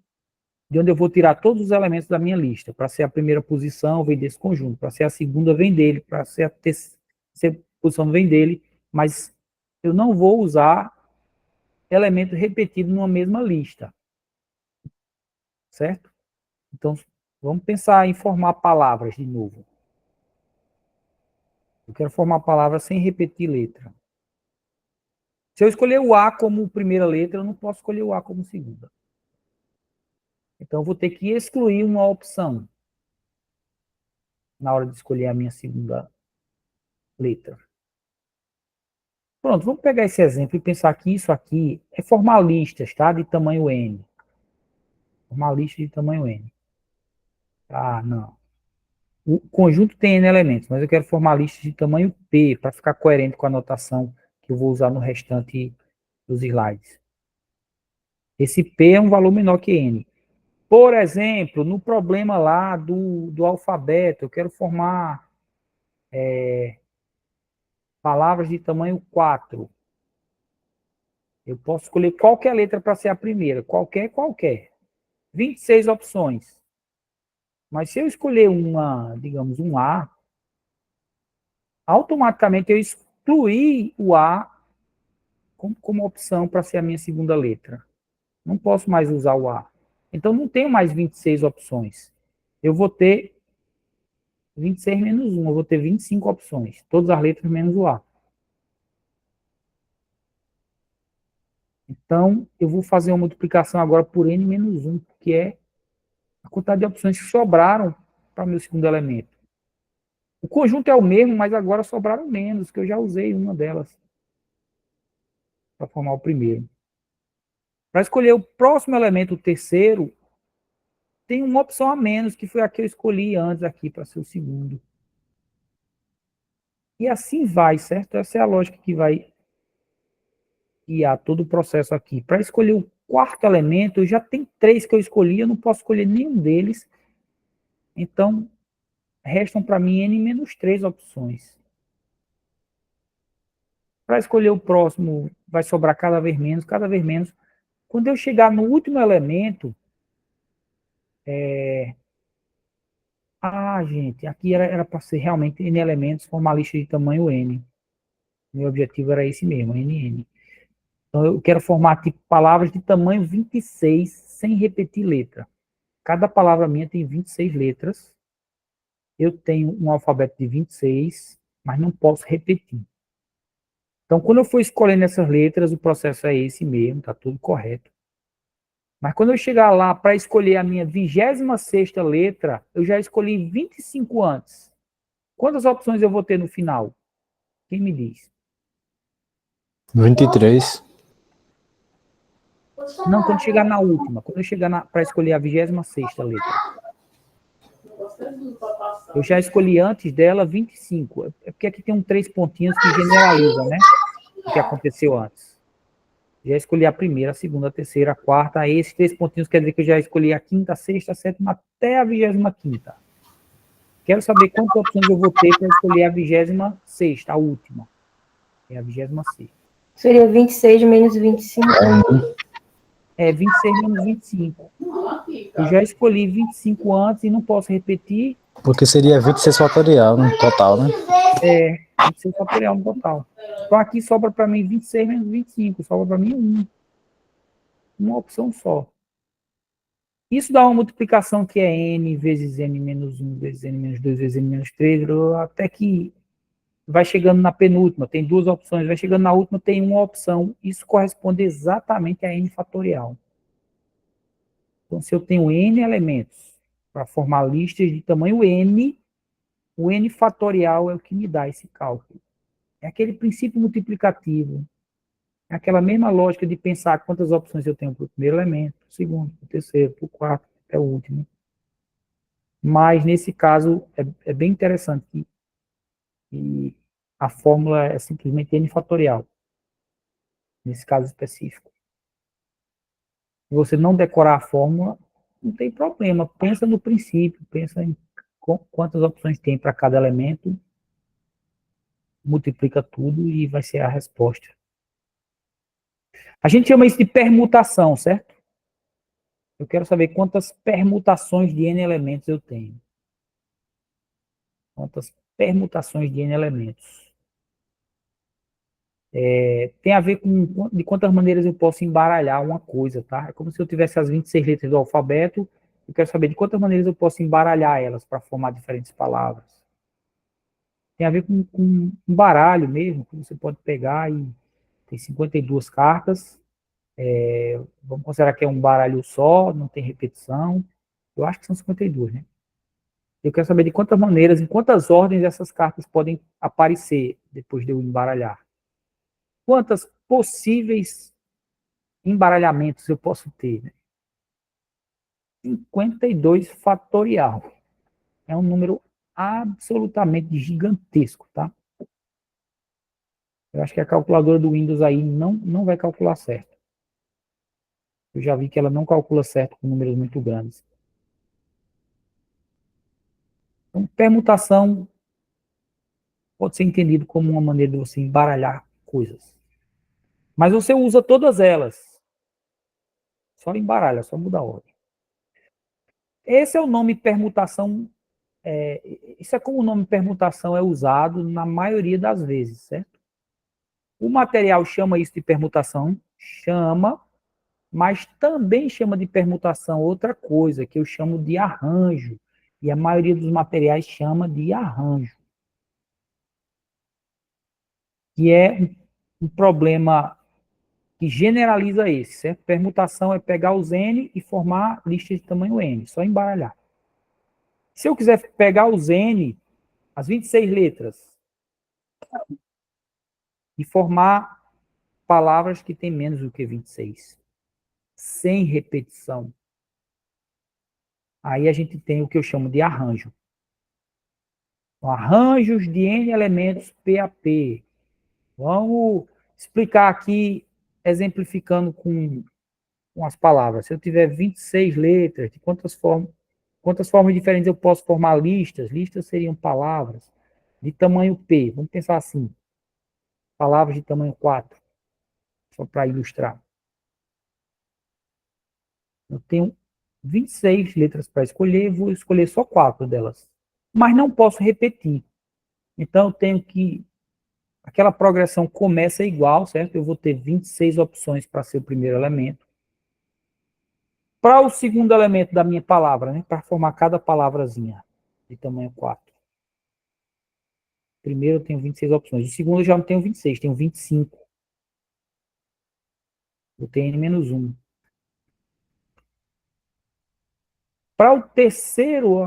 de onde eu vou tirar todos os elementos da minha lista. Para ser a primeira posição, vem desse conjunto. Para ser a segunda, vem dele. Para ser a terceira posição, vem dele. Mas eu não vou usar elemento repetido numa mesma lista. Certo? Então, vamos pensar em formar palavras de novo. Eu quero formar palavras sem repetir letra. Se eu escolher o A como primeira letra, eu não posso escolher o A como segunda. Então, eu vou ter que excluir uma opção na hora de escolher a minha segunda letra. Pronto, vamos pegar esse exemplo e pensar que isso aqui é formar listas, tá? De tamanho N. Formar lista de tamanho N. Ah, não. O conjunto tem N elementos, mas eu quero formar listas de tamanho P, para ficar coerente com a notação que eu vou usar no restante dos slides. Esse P é um valor menor que N. Por exemplo, no problema lá do alfabeto, eu quero formar palavras de tamanho 4. Eu posso escolher qualquer letra para ser a primeira. Qualquer. 26 opções. Mas se eu escolher uma, digamos, um A, automaticamente eu excluí o A como opção para ser a minha segunda letra. Não posso mais usar o A. Então não tenho mais 26 opções. Eu vou ter 26 menos 1, eu vou ter 25 opções. Todas as letras menos o A. Então, eu vou fazer uma multiplicação agora por N menos 1, que é a quantidade de opções que sobraram para o meu segundo elemento. O conjunto é o mesmo, mas agora sobraram menos, que eu já usei uma delas para formar o primeiro. Para escolher o próximo elemento, o terceiro, tem uma opção a menos, que foi a que eu escolhi antes aqui para ser o segundo. E assim vai, certo? Essa é a lógica que vai guiar todo o processo aqui. Para escolher o quarto elemento, eu já tenho 3 que eu escolhi, eu não posso escolher nenhum deles. Então, restam para mim N menos 3 opções. Para escolher o próximo, vai sobrar cada vez menos, cada vez menos. Quando eu chegar no último elemento, gente, aqui era para ser realmente N elementos, formar a lista de tamanho N. Meu objetivo era esse mesmo, NN. Então, eu quero formar tipo, palavras de tamanho 26, sem repetir letra. Cada palavra minha tem 26 letras. Eu tenho um alfabeto de 26, mas não posso repetir. Então, quando eu for escolhendo essas letras, o processo é esse mesmo, está tudo correto. Mas quando eu chegar lá para escolher a minha 26ª letra, eu já escolhi 25 antes. Quantas opções eu vou ter no final? Quem me diz? 23. Não, quando chegar na última. Quando eu chegar para escolher a 26ª letra. Eu já escolhi antes dela 25. É porque aqui tem 3 pontinhos que generalizam, né? O que aconteceu antes. Já escolhi a primeira, a segunda, a terceira, a quarta. Aí esses 3 pontinhos quer dizer que eu já escolhi a quinta, a sexta, a sétima, até a 25ª. Quero saber quantas opções eu vou ter para escolher a 26ª, a última. É a 26ª. Seria 26 menos 25. 26 menos 25. Eu já escolhi 25 antes e não posso repetir. Porque seria 26 fatorial no total, né? 26 fatorial no total. Então aqui sobra para mim 26 menos 25. Sobra para mim uma opção só. Isso dá uma multiplicação que é n vezes n menos 1 vezes n menos 2 vezes n menos 3, até que vai chegando na penúltima, tem 2 opções, vai chegando na última, tem uma opção. Isso corresponde exatamente a n fatorial. Então, se eu tenho n elementos para formar listas de tamanho n, o n fatorial é o que me dá esse cálculo. É aquele princípio multiplicativo. É aquela mesma lógica de pensar quantas opções eu tenho para o primeiro elemento, para o segundo, para o terceiro, para o quarto, até o último. Mas, nesse caso, é bem interessante que a fórmula é simplesmente n fatorial, nesse caso específico. Se você não decorar a fórmula, não tem problema. Pensa no princípio, pensa em quantas opções tem para cada elemento, multiplica tudo e vai ser a resposta. A gente chama isso de permutação, certo? Eu quero saber quantas permutações de n elementos eu tenho. Quantas permutações de n elementos. Tem a ver com de quantas maneiras eu posso embaralhar uma coisa, tá? É como se eu tivesse as 26 letras do alfabeto, eu quero saber de quantas maneiras eu posso embaralhar elas para formar diferentes palavras. Tem a ver com um baralho mesmo, que você pode pegar e tem 52 cartas. Vamos considerar que é um baralho só, não tem repetição. Eu acho que são 52, né? Eu quero saber de quantas maneiras, em quantas ordens essas cartas podem aparecer depois de eu embaralhar. Quantas possíveis embaralhamentos eu posso ter, né? 52 fatorial. É um número absolutamente gigantesco, tá? Eu acho que a calculadora do Windows aí não vai calcular certo. Eu já vi que ela não calcula certo com números muito grandes. Então, permutação pode ser entendido como uma maneira de você embaralhar coisas. Mas você usa todas elas. Só embaralha, só muda a ordem. Esse é o nome permutação. Isso é como o nome permutação é usado na maioria das vezes, certo? O material chama isso de permutação, chama, mas também chama de permutação outra coisa, que eu chamo de arranjo. E a maioria dos materiais chama de arranjo. Que é um problema que generaliza esse, certo? Permutação é pegar os N e formar listas de tamanho N, só embaralhar. Se eu quiser pegar os N, as 26 letras, e formar palavras que têm menos do que 26, sem repetição, aí a gente tem o que eu chamo de arranjo. Então, arranjos de N elementos PAP. Vamos explicar aqui, exemplificando com com as palavras. Se eu tiver 26 letras, de quantas formas diferentes eu posso formar listas? Listas seriam palavras de tamanho P. Vamos pensar assim, palavras de tamanho 4, só para ilustrar. Eu tenho 26 letras para escolher, vou escolher só 4 delas. Mas não posso repetir. Então, eu tenho que... Aquela progressão começa igual, certo? Eu vou ter 26 opções para ser o primeiro elemento. Para o segundo elemento da minha palavra, né? Para formar cada palavrazinha de tamanho 4. Primeiro eu tenho 26 opções. O segundo eu já não tenho 26, tenho 25. Eu tenho N-1. Para o terceiro,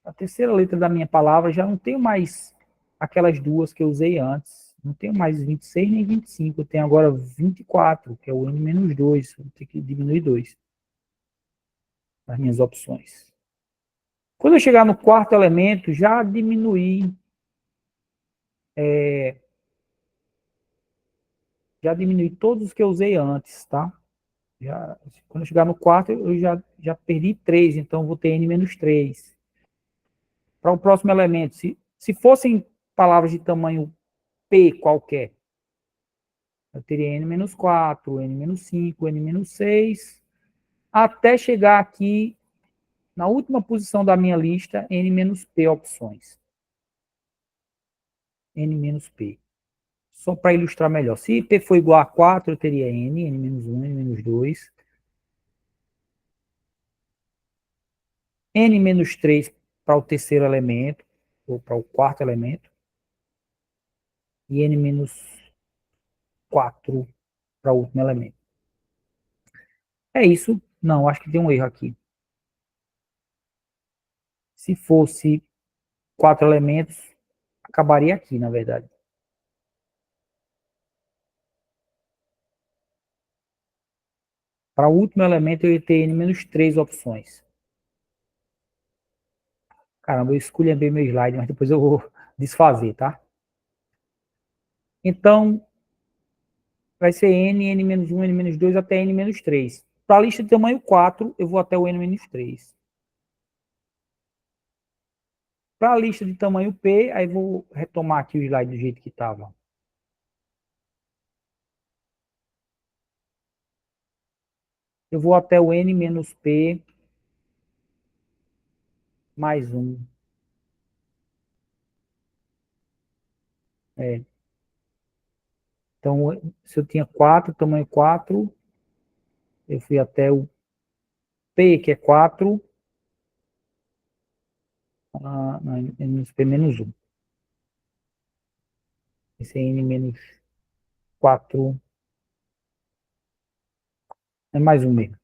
a terceira letra da minha palavra, já não tenho mais aquelas duas que eu usei antes. Não tenho mais 26 nem 25. Eu tenho agora 24, que é o N-2. Vou ter que diminuir 2 das minhas opções. Quando eu chegar no quarto elemento, já diminuí todos os que eu usei antes, tá? Quando eu chegar no quarto, eu já perdi 3, então vou ter N-3. Para o próximo elemento, se fossem palavras de tamanho P qualquer, eu teria N-4, N-5, N-6, até chegar aqui na última posição da minha lista, N-P opções. N-P. Só para ilustrar melhor. Se P for igual a 4, eu teria N, N-1, N-2. N-3 para o terceiro elemento, ou para o quarto elemento. E N-4 para o último elemento. É isso? Não, acho que tem um erro aqui. Se fosse 4 elementos, acabaria aqui, na verdade. Para o último elemento, eu ia ter N-3 opções. Caramba, eu esculhambei meu slide, mas depois eu vou desfazer, tá? Então, vai ser N, N-1, N-2 até N-3. Para a lista de tamanho 4, eu vou até o N-3. Para a lista de tamanho P, aí vou retomar aqui o slide do jeito que estava. Eu vou até o N-P mais 1. Então, se eu tinha 4, tamanho 4, eu fui até o P, que é 4, N-P menos 1. Esse é N menos 4, é mais 1 mesmo.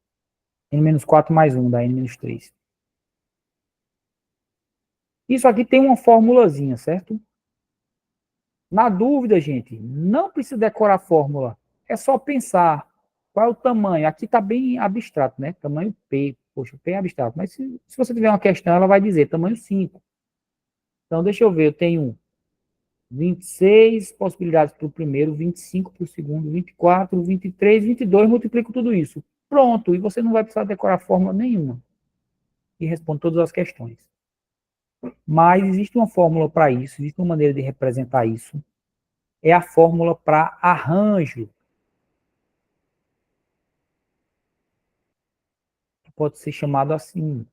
N menos 4 mais 1, dá N menos 3. Isso aqui tem uma formulazinha, certo? Na dúvida, gente, não precisa decorar a fórmula. É só pensar qual é o tamanho. Aqui está bem abstrato, né? Tamanho P. Poxa, P é abstrato. Mas se você tiver uma questão, ela vai dizer tamanho 5. Então, deixa eu ver. Eu tenho 26 possibilidades para o primeiro, 25 para o segundo, 24, 23, 22. Multiplico tudo isso. Pronto. E você não vai precisar decorar fórmula nenhuma. E responde todas as questões. Mas existe uma fórmula para isso. Existe uma maneira de representar isso. É a fórmula para arranjo. Pode ser chamado assim.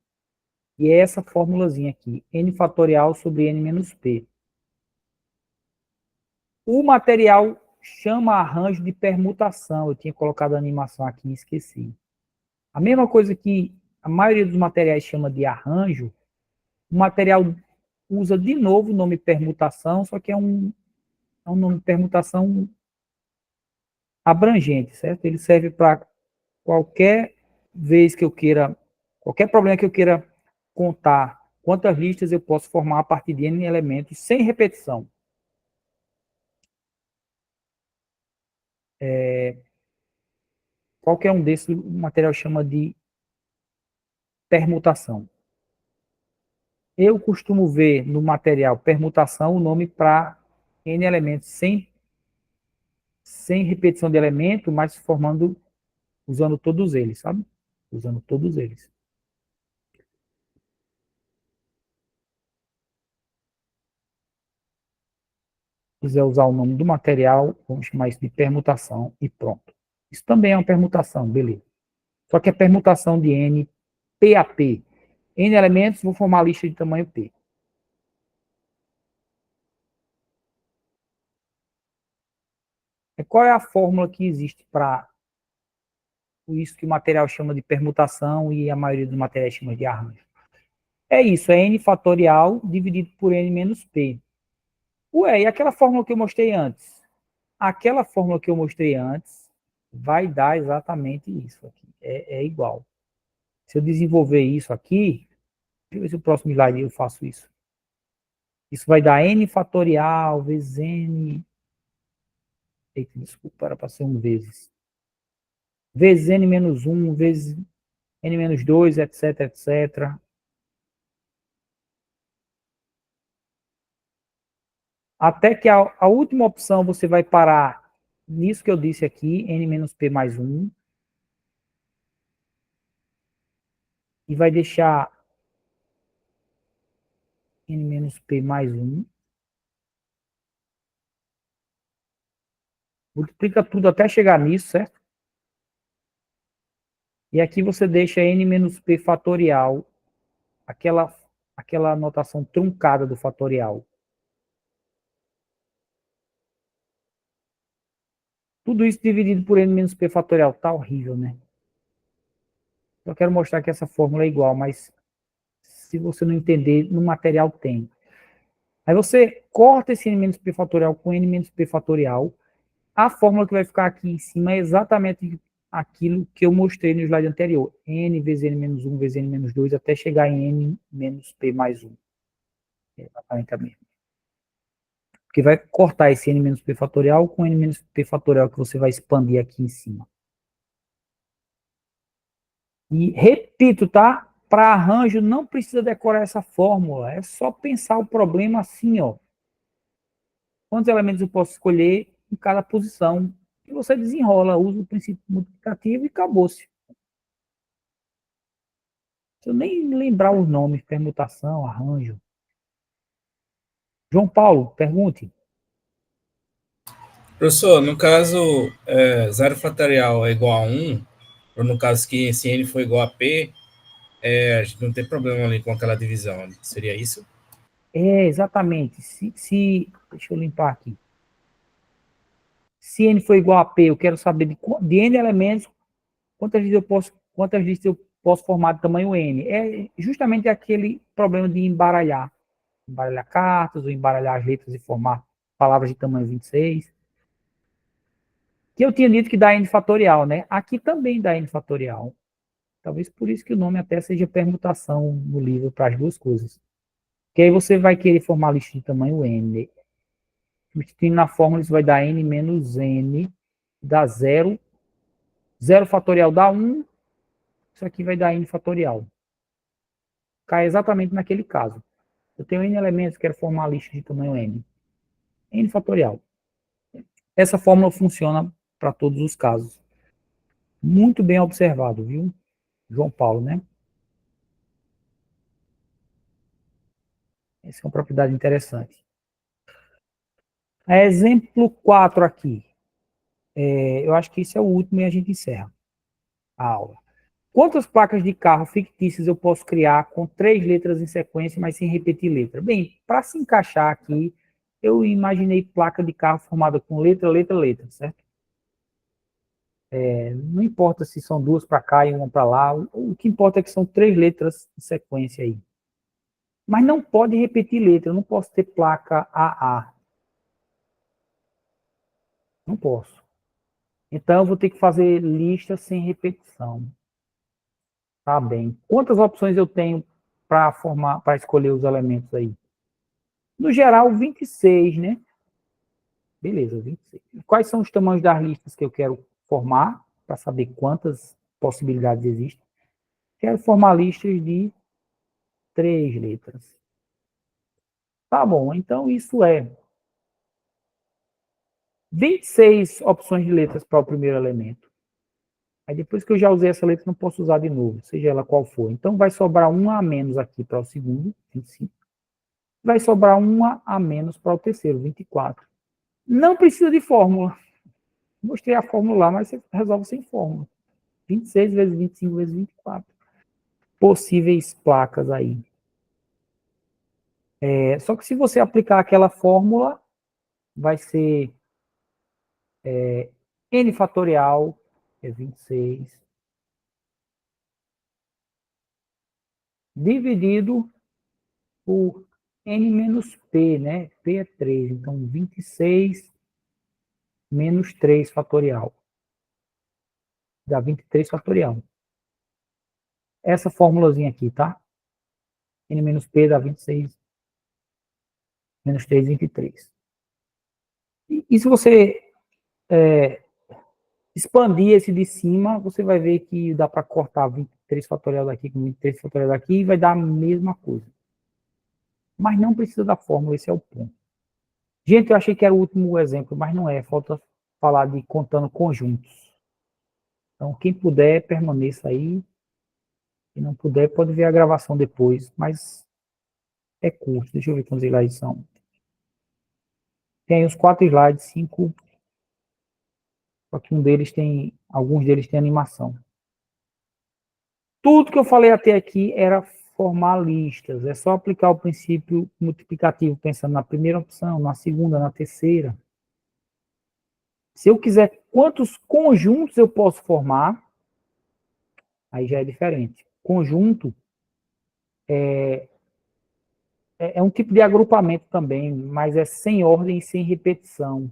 E é essa formulazinha aqui, n fatorial sobre n menos p. O material chama arranjo de permutação. Eu tinha colocado a animação aqui e esqueci. A mesma coisa que a maioria dos materiais chama de arranjo, o material usa de novo o nome permutação, só que é um nome de permutação abrangente, certo? Ele serve para qualquer vez que eu queira, qualquer problema que eu queira contar quantas listas eu posso formar a partir de N elementos sem repetição. Qualquer um desses, o material chama de permutação. Eu costumo ver no material permutação o nome para N elementos sem repetição de elemento, mas formando usando todos eles, sabe? Usando todos eles. Se quiser usar o nome do material, vamos chamar isso de permutação e pronto. Isso também é uma permutação, beleza. Só que é permutação de N, P a P. N elementos, vou formar a lista de tamanho P. Qual é a fórmula que existe para isso que o material chama de permutação e a maioria dos materiais chama de arranjo? É isso, é N fatorial dividido por N menos P. Ué, e aquela fórmula que eu mostrei antes? Aquela fórmula que eu mostrei antes vai dar exatamente isso aqui. É igual. Se eu desenvolver isso aqui, deixa eu ver se o próximo slide eu faço isso. Isso vai dar N fatorial vezes N. Eita, desculpa, era para ser um vezes. Vezes N menos 1, vezes N menos 2, etc, etc. Até que a última opção você vai parar nisso que eu disse aqui, N menos P mais 1. E vai deixar N menos P mais 1. Multiplica tudo até chegar nisso, certo? E aqui você deixa N menos P fatorial, aquela notação truncada do fatorial. Tudo isso dividido por N menos P fatorial. Tá horrível, né? Eu quero mostrar que essa fórmula é igual, mas se você não entender, no material tem. Aí você corta esse N menos P fatorial com N menos P fatorial. A fórmula que vai ficar aqui em cima é exatamente aquilo que eu mostrei no slide anterior. N vezes N menos 1 vezes N menos 2 até chegar em N menos P mais 1. É exatamente a mesma. Porque vai cortar esse N menos P fatorial com N menos P fatorial que você vai expandir aqui em cima. E repito, tá? Para arranjo não precisa decorar essa fórmula. É só pensar o problema assim, ó. Quantos elementos eu posso escolher em cada posição? E você desenrola, usa o princípio multiplicativo e acabou-se. Se eu nem lembrar os nomes, permutação, arranjo. João Paulo, pergunte. Professor, no caso, 0 fatorial é igual a 1, ou no caso que esse N for igual a P, a gente não tem problema ali com aquela divisão. Seria isso? É, exatamente. Deixa eu limpar aqui. Se N for igual a P, eu quero saber de N elementos, quantas listas eu posso formar de tamanho N. É justamente aquele problema de embaralhar. Embaralhar cartas, ou embaralhar as letras e formar palavras de tamanho 26. Que eu tinha dito que dá N fatorial, né? Aqui também dá N fatorial. Talvez por isso que o nome até seja permutação no livro para as duas coisas. Que aí você vai querer formar a lista de tamanho N. Substituindo na fórmula, isso vai dar N menos N, dá 0. 0 fatorial dá 1. Isso aqui vai dar N fatorial. Cai exatamente naquele caso. Eu tenho N elementos, quero formar a lista de tamanho N. N fatorial. Essa fórmula funciona para todos os casos. Muito bem observado, viu? João Paulo, né? Essa é uma propriedade interessante. Exemplo 4 aqui. Eu acho que esse é o último e a gente encerra a aula. Quantas placas de carro fictícias eu posso criar com 3 letras em sequência, mas sem repetir letra? Bem, para se encaixar aqui, eu imaginei placa de carro formada com letra, letra, letra, certo? Não importa se são duas para cá e uma para lá, o que importa é que são 3 letras em sequência aí. Mas não pode repetir letra, eu não posso ter placa AA. Não posso. Então, eu vou ter que fazer lista sem repetição. Tá bem. Quantas opções eu tenho para escolher os elementos aí? No geral, 26, né? Beleza, 26. Quais são os tamanhos das listas que eu quero formar, para saber quantas possibilidades existem? Quero formar listas de 3 letras. Tá bom, então isso é 26 opções de letras para o primeiro elemento. Aí depois que eu já usei essa letra, não posso usar de novo, seja ela qual for. Então vai sobrar 1 a menos aqui para o segundo, 25. Vai sobrar 1 a menos para o terceiro, 24. Não precisa de fórmula. Mostrei a fórmula lá, mas você resolve sem fórmula. 26 vezes 25 vezes 24. Possíveis placas aí. Só que se você aplicar aquela fórmula, vai ser n fatorial é 26 dividido por n menos p, né? P é 3, então 26 menos 3 fatorial. Dá 23 fatorial. Essa formulazinha aqui, tá? N menos p dá 26 menos 3, 23. E se você expandir esse de cima, você vai ver que dá para cortar 23 fatorial daqui com 23 fatorial daqui e vai dar a mesma coisa. Mas não precisa da fórmula, esse é o ponto. Gente, eu achei que era o último exemplo, mas não é. Falta falar de contando conjuntos. Então, quem puder, permaneça aí. Quem não puder, pode ver a gravação depois, mas é curto. Deixa eu ver quantos slides são. Tem os 4 slides, 5. Só que alguns deles têm animação. Tudo que eu falei até aqui era formar listas. É só aplicar o princípio multiplicativo, pensando na primeira opção, na segunda, na terceira. Se eu quiser quantos conjuntos eu posso formar, aí já é diferente. Conjunto é um tipo de agrupamento também, mas é sem ordem e sem repetição.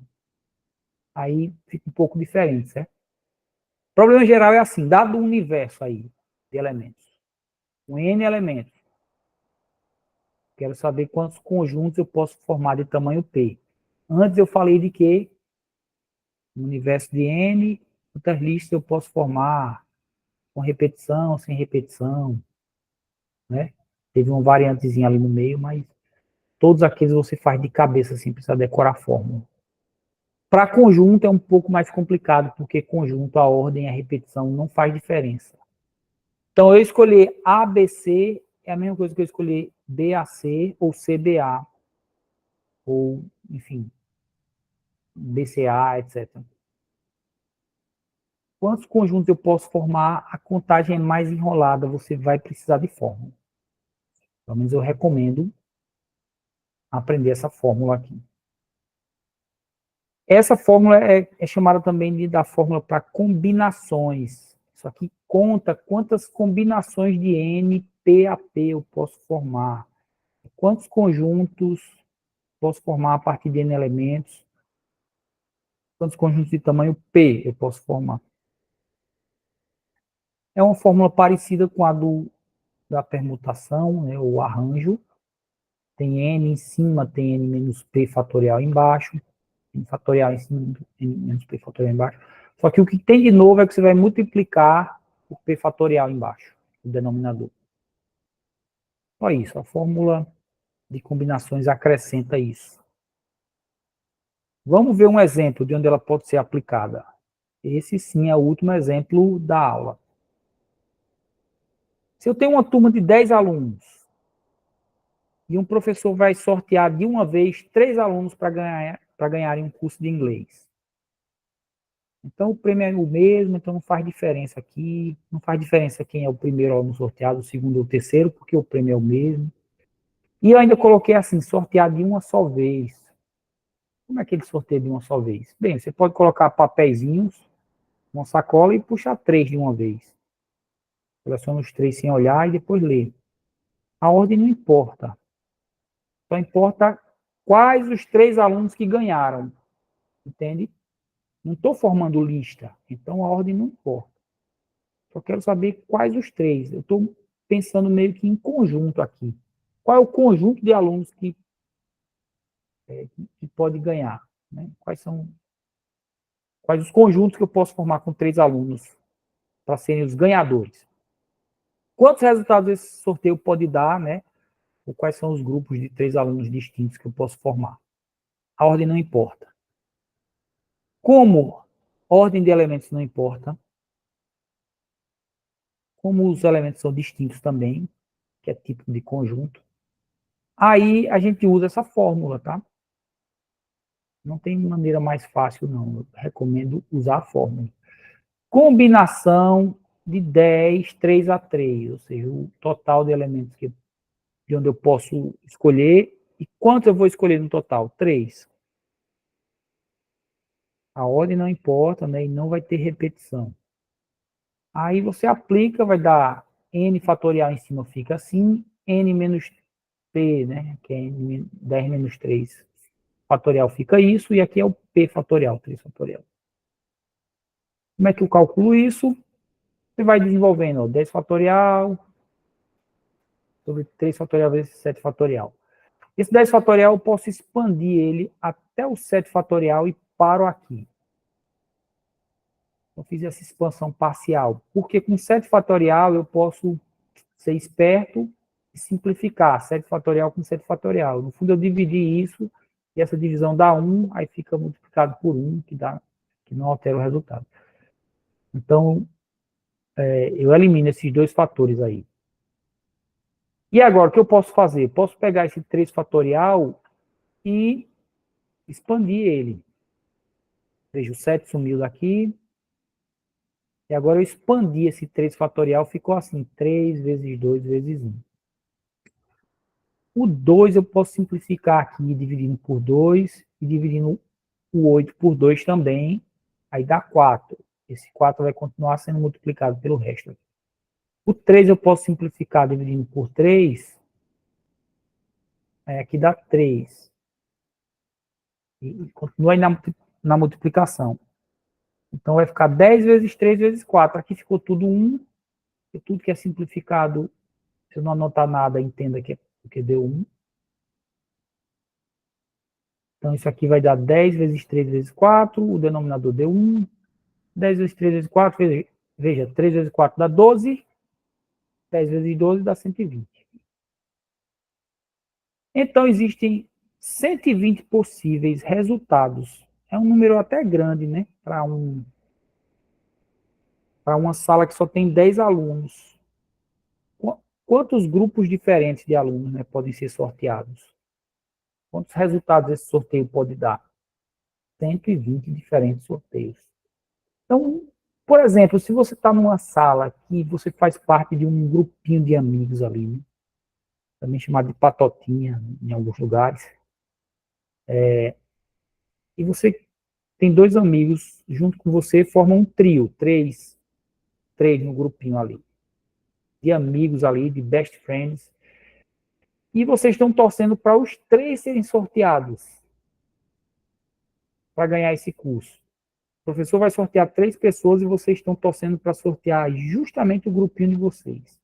Aí fica um pouco diferente, certo? O problema geral é assim, dado o universo aí de elementos, com N elementos, quero saber quantos conjuntos eu posso formar de tamanho P. Antes eu falei de que no universo de N, quantas listas eu posso formar com repetição, sem repetição, né? Teve uma variantezinha ali no meio, mas todos aqueles você faz de cabeça, assim, precisa decorar a fórmula. Para conjunto é um pouco mais complicado, porque conjunto, a ordem e a repetição não faz diferença. Então, eu escolher ABC é a mesma coisa que eu escolher BAC ou CBA, ou, enfim, BCA, etc. Quantos conjuntos eu posso formar? A contagem é mais enrolada, você vai precisar de fórmula. Pelo menos eu recomendo aprender essa fórmula aqui. Essa fórmula é chamada também da fórmula para combinações. Isso aqui conta quantas combinações de N, P a P eu posso formar. Quantos conjuntos posso formar a partir de N elementos. Quantos conjuntos de tamanho P eu posso formar. É uma fórmula parecida com a da permutação, né, o arranjo. Tem N em cima, tem N menos P fatorial embaixo. N fatorial em cima, N menos P fatorial embaixo. Só que o que tem de novo é que você vai multiplicar o P fatorial embaixo, o denominador. Olha isso, a fórmula de combinações acrescenta isso. Vamos ver um exemplo de onde ela pode ser aplicada. Esse sim é o último exemplo da aula. Se eu tenho uma turma de 10 alunos e um professor vai sortear de uma vez 3 alunos para ganharem um curso de inglês. Então, o prêmio é o mesmo, então não faz diferença aqui. Não faz diferença quem é o primeiro aluno sorteado, o segundo ou o terceiro, porque o prêmio é o mesmo. E eu ainda coloquei assim, sortear de uma só vez. Como é que ele sorteia de uma só vez? Bem, você pode colocar papeizinhos, uma sacola e puxar 3 de uma vez. Seleciona os 3 sem olhar e depois lê. A ordem não importa. Só importa quais os 3 alunos que ganharam. Entende? Não estou formando lista. Então a ordem não importa. Só quero saber quais os 3. Eu estou pensando meio que em conjunto aqui. Qual é o conjunto de alunos que pode ganhar? Né? Quais os conjuntos que eu posso formar com 3 alunos para serem os ganhadores? Quantos resultados esse sorteio pode dar, né? Ou quais são os grupos de 3 alunos distintos que eu posso formar? A ordem não importa. Como ordem de elementos não importa, como os elementos são distintos também, que é tipo de conjunto, aí a gente usa essa fórmula, tá? Não tem maneira mais fácil, não. Eu recomendo usar a fórmula. Combinação de 10, 3 a 3, ou seja, o total de elementos de onde eu posso escolher. E quanto eu vou escolher no total? 3. A ordem não importa, né? E não vai ter repetição. Aí você aplica, vai dar n fatorial em cima fica assim, n menos p, né? Que é n, 10 menos 3 fatorial fica isso, e aqui é o p fatorial, 3 fatorial. Como é que eu calculo isso? Você vai desenvolvendo, ó, 10 fatorial sobre 3 fatorial vezes 7 fatorial. Esse 10 fatorial eu posso expandir ele até o 7 fatorial e paro aqui. Eu fiz essa expansão parcial, porque com 7 fatorial eu posso ser esperto e simplificar 7 fatorial com 7 fatorial. No fundo eu dividi isso, e essa divisão dá 1, aí fica multiplicado por 1, que não altera o resultado. Então, eu elimino esses dois fatores aí. E agora, o que eu posso fazer? Posso pegar esse 3 fatorial e expandir ele. Veja, o 7 sumiu daqui. E agora eu expandi esse 3 fatorial, ficou assim, 3 vezes 2 vezes 1. O 2 eu posso simplificar aqui, dividindo por 2, e dividindo o 8 por 2 também, aí dá 4. Esse 4 vai continuar sendo multiplicado pelo resto. O 3 eu posso simplificar dividindo por 3, aqui dá 3. E continua aí na multiplicação. Então vai ficar 10 vezes 3 vezes 4. Aqui ficou tudo 1, e tudo que é simplificado, se eu não anotar nada, entenda que é porque deu 1. Então isso aqui vai dar 10 vezes 3 vezes 4, o denominador deu 1. 10 vezes 3 vezes 4, veja, 3 vezes 4 dá 12, 10 vezes 12 dá 120. Então existem 120 possíveis resultados. É um número até grande, né? Para uma sala que só tem 10 alunos. Quantos grupos diferentes de alunos, né, podem ser sorteados? Quantos resultados esse sorteio pode dar? 120 diferentes sorteios. Então, por exemplo, se você está numa sala que você faz parte de um grupinho de amigos ali, né? Também chamado de patotinha em alguns lugares, e você tem 2 amigos junto com você, formam um trio, três no grupinho ali, de amigos ali, de best friends, e vocês estão torcendo para os 3 serem sorteados para ganhar esse curso. O professor vai sortear 3 pessoas e vocês estão torcendo para sortear justamente o grupinho de vocês.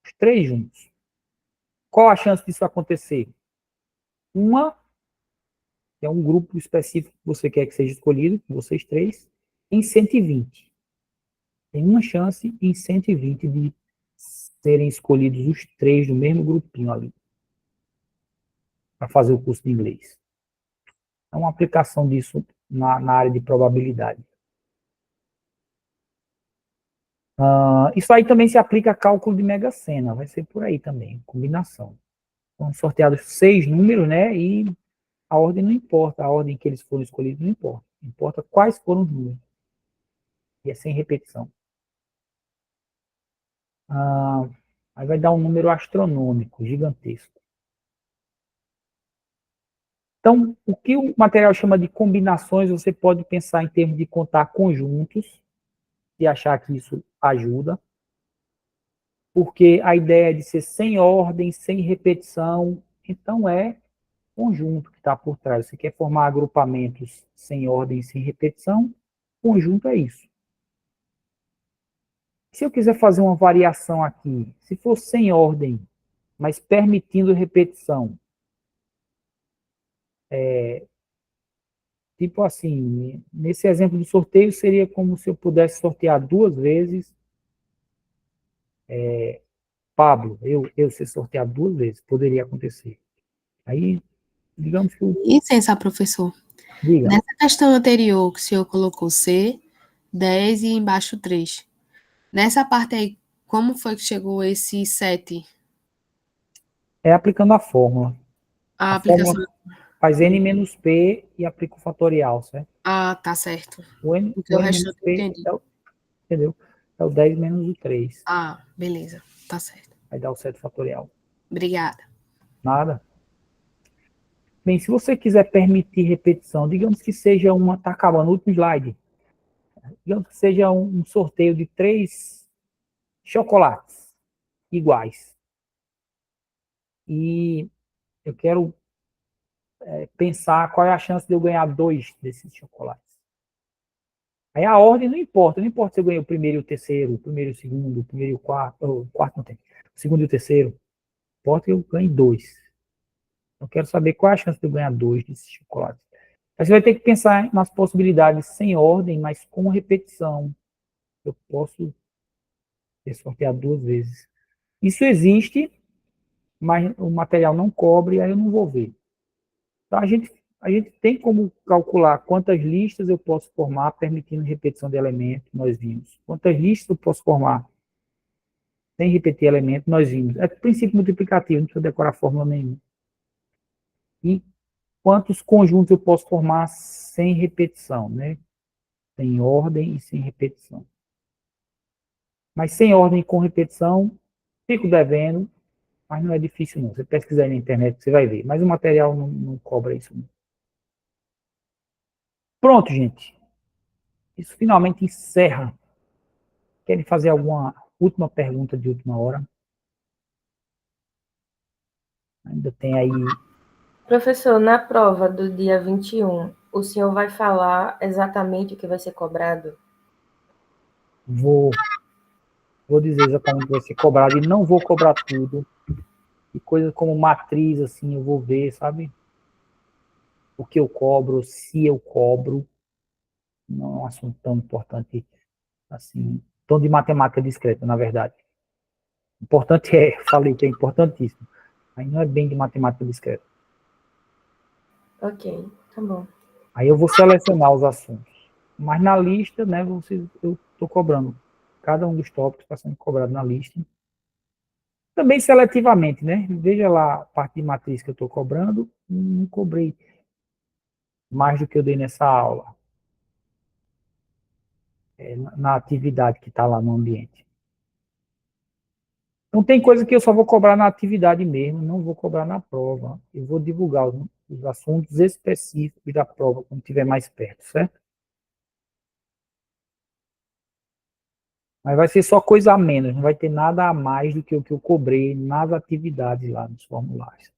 Os 3 juntos. Qual a chance disso acontecer? Uma, que é um grupo específico que você quer que seja escolhido, vocês 3, em 120. Tem uma chance em 120 de serem escolhidos os 3 do mesmo grupinho ali, para fazer o curso de inglês. É uma aplicação disso na área de probabilidade. Isso aí também se aplica a cálculo de Mega Sena, vai ser por aí também, combinação. São sorteados 6 números, né, e a ordem não importa, a ordem que eles foram escolhidos não importa. Importa quais foram os números. E é sem repetição. Aí vai dar um número astronômico, gigantesco. Então, o que o material chama de combinações, você pode pensar em termos de contar conjuntos, e achar que isso ajuda, porque a ideia é de ser sem ordem, sem repetição, então é conjunto que está por trás. Você quer formar agrupamentos sem ordem, sem repetição, conjunto é isso. Se eu quiser fazer uma variação aqui, se for sem ordem, mas permitindo repetição, tipo assim, nesse exemplo do sorteio, seria como se eu pudesse sortear 2 vezes Pablo, eu ser sorteado 2 vezes, poderia acontecer. Aí, digamos que Licença, professor. Diga. Nessa questão anterior que o senhor colocou C, 10 e embaixo 3. Nessa parte aí, Como foi que chegou esse 7? É aplicando a fórmula. A A aplicação. fórmula faz n menos p e aplica o fatorial, certo? Ah, tá certo. O n, Porque o o n resto menos eu p, entendi. entendeu? É o 10 menos o 3. Ah, beleza. Tá certo. Aí dá o 7 fatorial. Obrigada. Nada. Bem, se você quiser permitir repetição, digamos que seja uma, tá acabando o último slide, digamos que seja um sorteio de 3 chocolates iguais. E eu quero pensar qual é a chance de eu ganhar 2 desses chocolates. Aí a ordem não importa se eu ganhei o primeiro e o terceiro, o primeiro e o segundo, o primeiro e o quarto não tem, o segundo e o terceiro, importa que eu ganhe 2. Eu quero saber qual é a chance de eu ganhar 2 desses chocolates. Aí você vai ter que pensar nas possibilidades sem ordem, mas com repetição. Eu posso ter sorteado 2 vezes. Isso existe, mas o material não cobre, aí eu não vou ver. Então, a gente tem como calcular quantas listas eu posso formar permitindo repetição de elementos, nós vimos. Quantas listas eu posso formar sem repetir elemento, nós vimos. É princípio multiplicativo, não precisa decorar fórmula nenhuma. E quantos conjuntos eu posso formar sem repetição, né? Sem ordem e sem repetição. Mas sem ordem e com repetição, fico devendo, mas não é difícil não. Você pesquisar na internet, você vai ver. Mas o material não cobra isso. Não. Pronto, gente. Isso finalmente encerra. Querem fazer alguma última pergunta de última hora? Ainda tem aí. Professor, na prova do dia 21, o senhor vai falar exatamente o que vai ser cobrado? Vou dizer exatamente o que vai ser cobrado e não vou cobrar tudo. E coisas como matriz, assim, eu vou ver, sabe? O que eu cobro, se eu cobro. Não é um assunto tão importante assim, tão de matemática discreta, na verdade. Importante falei que é importantíssimo, mas não é bem de matemática discreta. Ok, tá bom. Aí eu vou selecionar os assuntos. Mas na lista, né, eu estou cobrando. Cada um dos tópicos está sendo cobrado na lista. Também seletivamente, né? Veja lá a parte de matriz que eu estou cobrando. Não cobrei mais do que eu dei nessa aula. Na atividade que está lá no ambiente. Então tem coisa que eu só vou cobrar na atividade mesmo, não vou cobrar na prova. Eu vou divulgar os assuntos específicos da prova quando estiver mais perto, certo? Mas vai ser só coisa a menos, não vai ter nada a mais do que o que eu cobrei nas atividades lá nos formulários.